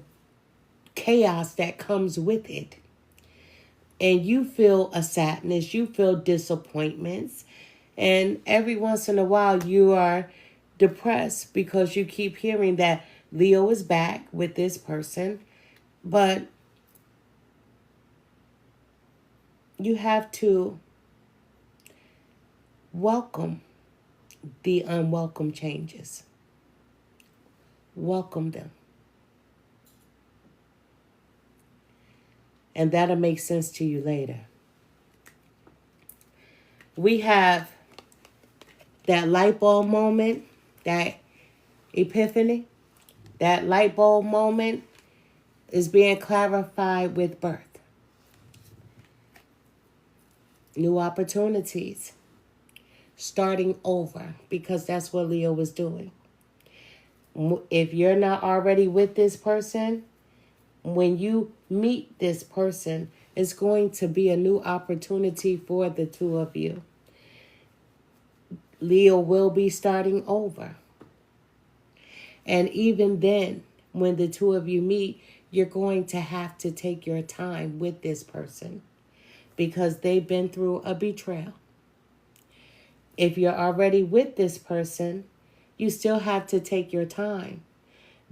chaos that comes with it. And you feel a sadness, you feel disappointments, and every once in a while you are depressed because you keep hearing that Leo is back with this person, but you have to welcome the unwelcome changes. Welcome them. And that'll make sense to you later. We have that light bulb moment, that epiphany. That light bulb moment is being clarified with birth. New opportunities. Starting over, because that's what Leo was doing. If you're not already with this person, when you meet this person, it's going to be a new opportunity for the two of you. Leo will be starting over. And even then, when the two of you meet, you're going to have to take your time with this person because they've been through a betrayal. If you're already with this person, you still have to take your time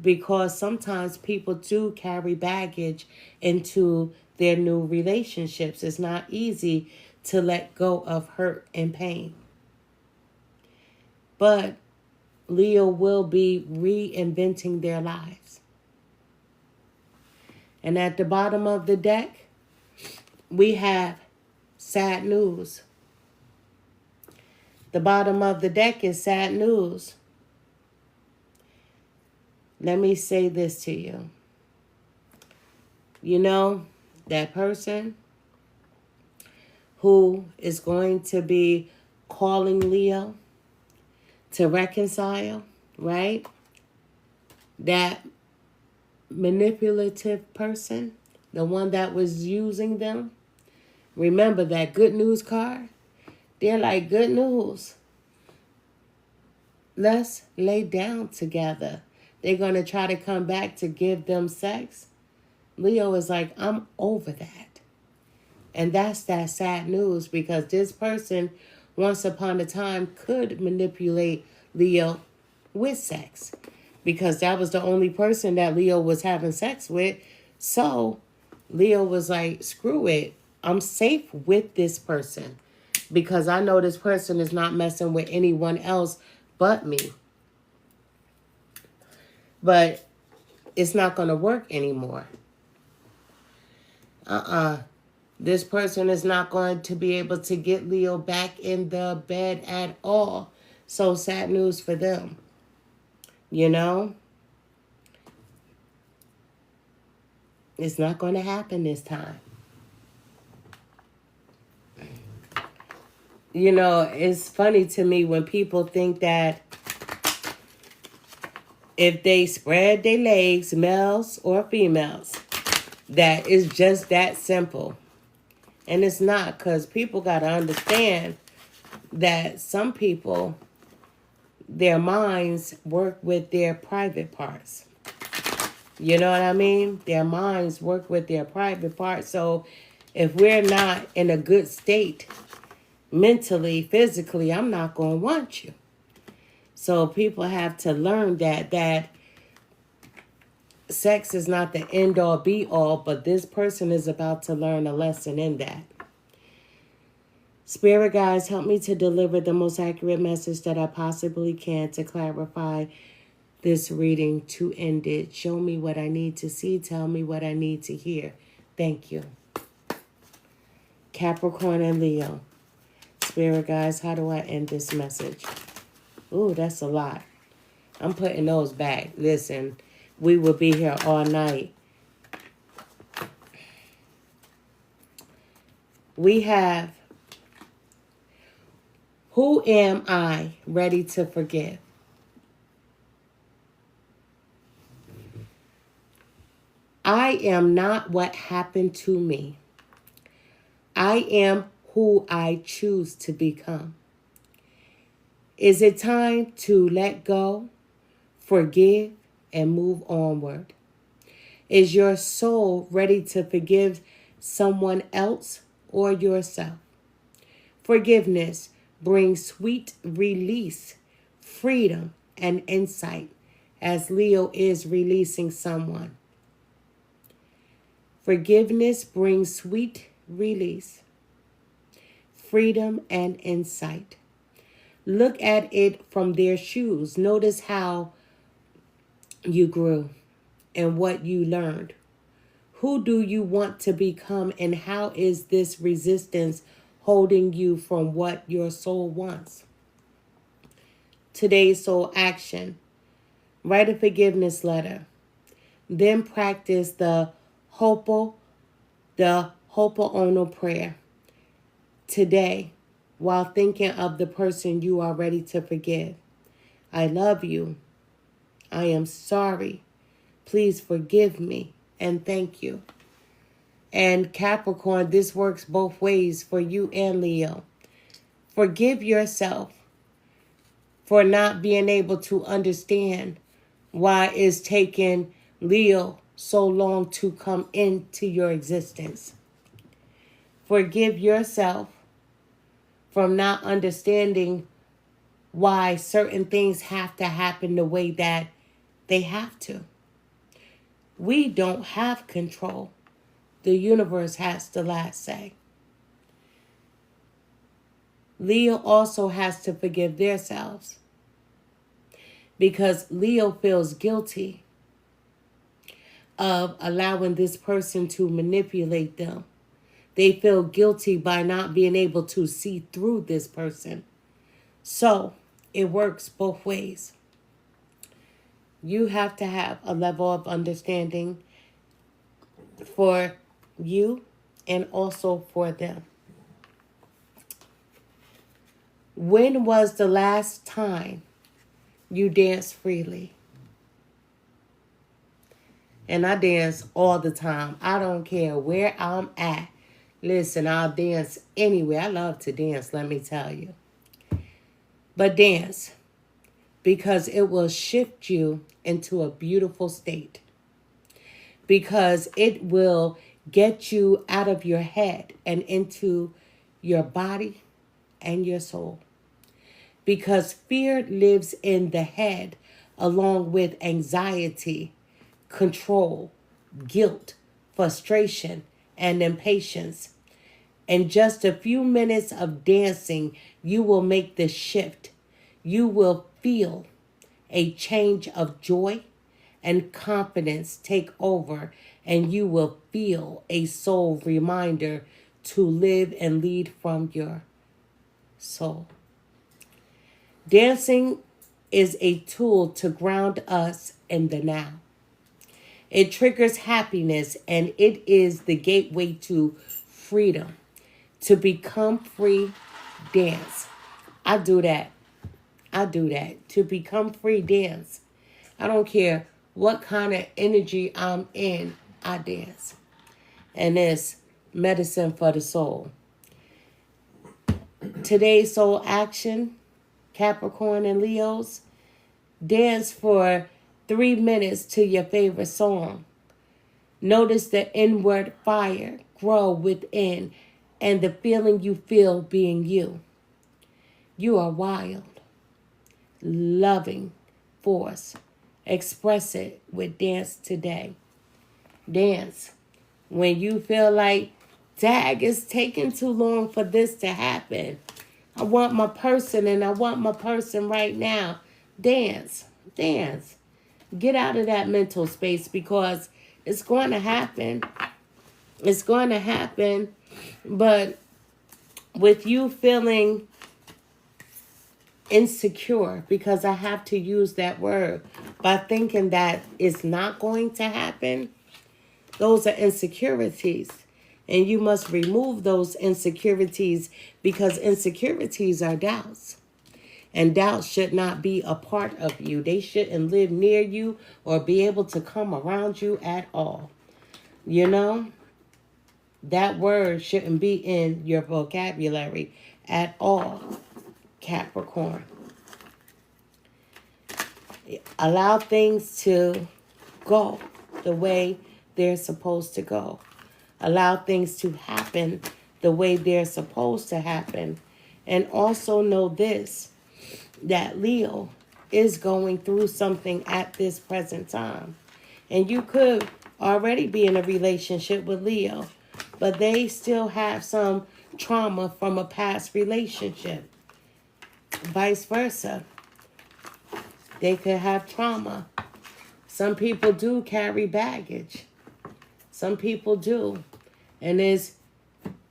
because sometimes people do carry baggage into their new relationships. It's not easy to let go of hurt and pain. But Leo will be reinventing their lives. And at the bottom of the deck, we have sad news. The bottom of the deck is sad news. Let me say this to you. You know, that person who is going to be calling Leo to reconcile, right? That manipulative person, the one that was using them. Remember that good news card? They're like, good news. Let's lay down together. They're going to try to come back to give them sex. Leo is like, I'm over that. And that's that sad news because this person, once upon a time, could manipulate Leo with sex because that was the only person that Leo was having sex with. So Leo was like, screw it. I'm safe with this person because I know this person is not messing with anyone else but me. But it's not going to work anymore. This person is not going to be able to get Leo back in the bed at all. So sad news for them. You know? It's not going to happen this time. You know, it's funny to me when people think that if they spread their legs, males or females, that it's just that simple. And it's not, because people got to understand that some people, their minds work with their private parts. You know what I mean? Their minds work with their private parts. So if we're not in a good state, mentally, physically, I'm not going to want you. So people have to learn that sex is not the end all be all, but this person is about to learn a lesson in that. Spirit guides, help me to deliver the most accurate message that I possibly can to clarify this reading, to end it. Show me what I need to see. Tell me what I need to hear. Thank you. Capricorn and Leo. Spirit guides, how do I end this message? Ooh, that's a lot. I'm putting those back. Listen, we will be here all night. We have, who am I ready to forgive? I am not what happened to me. I am who I choose to become. Is it time to let go, forgive, and move onward? Is your soul ready to forgive someone else or yourself? Forgiveness brings sweet release, freedom, and insight as Leo is releasing someone. Forgiveness brings sweet release, freedom, and insight. Look at it from their shoes. Notice how you grew and what you learned. Who do you want to become, and how is this resistance holding you from what your soul wants? Today's soul action. Write a forgiveness letter. Then practice the Ho'oponopono prayer today while thinking of the person you are ready to forgive. I love you. I am sorry. Please forgive me, and thank you. And Capricorn, this works both ways for you and Leo. Forgive yourself for not being able to understand why it's taken Leo so long to come into your existence. Forgive yourself from not understanding why certain things have to happen the way that they have to. We don't have control. The universe has the last say. Leo also has to forgive themselves because Leo feels guilty of allowing this person to manipulate them. They feel guilty by not being able to see through this person. So it works both ways. You have to have a level of understanding for you and also for them. When was the last time you danced freely? And I dance all the time. I don't care where I'm at. Listen, I'll dance anywhere. I love to dance, let me tell you. But dance, because it will shift you into a beautiful state. Because it will get you out of your head and into your body and your soul. Because fear lives in the head along with anxiety, control, guilt, frustration, and impatience. In just a few minutes of dancing, you will make the shift. You will feel a change of joy and confidence take over, and you will feel a soul reminder to live and lead from your soul. Dancing is a tool to ground us in the now. It triggers happiness, and it is the gateway to freedom. To become free, dance. I do that. To become free, dance. I don't care what kind of energy I'm in, I dance. And it's medicine for the soul. Today's soul action, Capricorn and Leos. Dance for 3 minutes to your favorite song. Notice the inward fire grow within and the feeling you feel being you. You are wild, loving force, Express it with dance today. Dance. When you feel like, dag, it's taking too long for this to happen. I want my person and I want my person right now. Dance. Dance. Get out of that mental space because it's going to happen. It's going to happen. But with you feeling insecure, because I have to use that word, by thinking that it's not going to happen, those are insecurities. And you must remove those insecurities because insecurities are doubts. And doubts should not be a part of you. They shouldn't live near you or be able to come around you at all. You know, that word shouldn't be in your vocabulary at all, Capricorn. Allow things to go the way they're supposed to go. Allow things to happen the way they're supposed to happen. And also know this, that Leo is going through something at this present time. And you could already be in a relationship with Leo, but they still have some trauma from a past relationship. Vice versa. They could have trauma. Some people do carry baggage. Some people do. And it's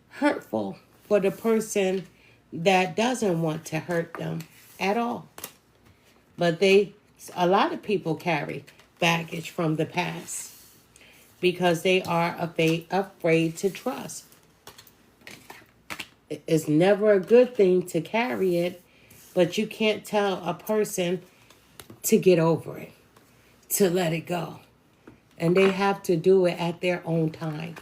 hurtful for the person that doesn't want to hurt them at all. But a lot of people carry baggage from the past because they are afraid to trust. It's never a good thing to carry it, but you can't tell a person to get over it, to let it go. And they have to do it at their own time.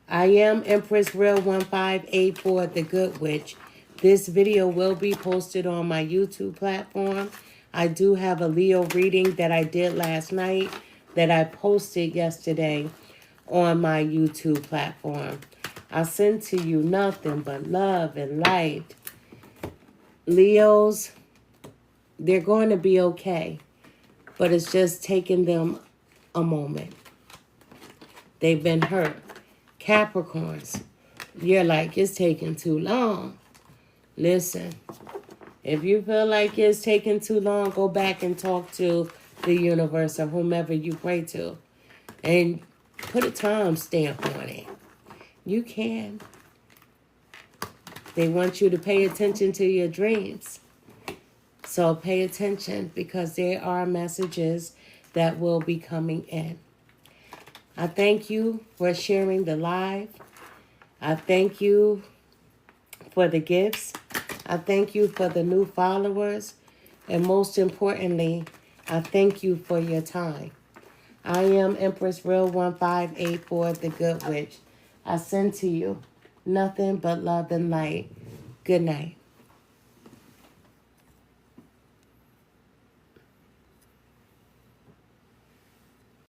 I am Empress Real 1584, the Good Witch. This video will be posted on my YouTube platform. I do have a Leo reading that I did last night that I posted yesterday on my YouTube platform. I send to you nothing but love and light. Leos, they're going to be okay, but it's just taking them a moment. They've been hurt. Capricorns, you're like, it's taking too long. Listen, if you feel like it's taking too long, go back and talk to the universe or whomever you pray to and put a time stamp on it. You can. They want you to pay attention to your dreams. So pay attention because there are messages that will be coming in. I thank you for sharing the live. I thank you for the gifts. I thank you for the new followers. And most importantly, I thank you for your time. I am Empress Real 1584, the Good Witch. I send to you nothing but love and light. Good night.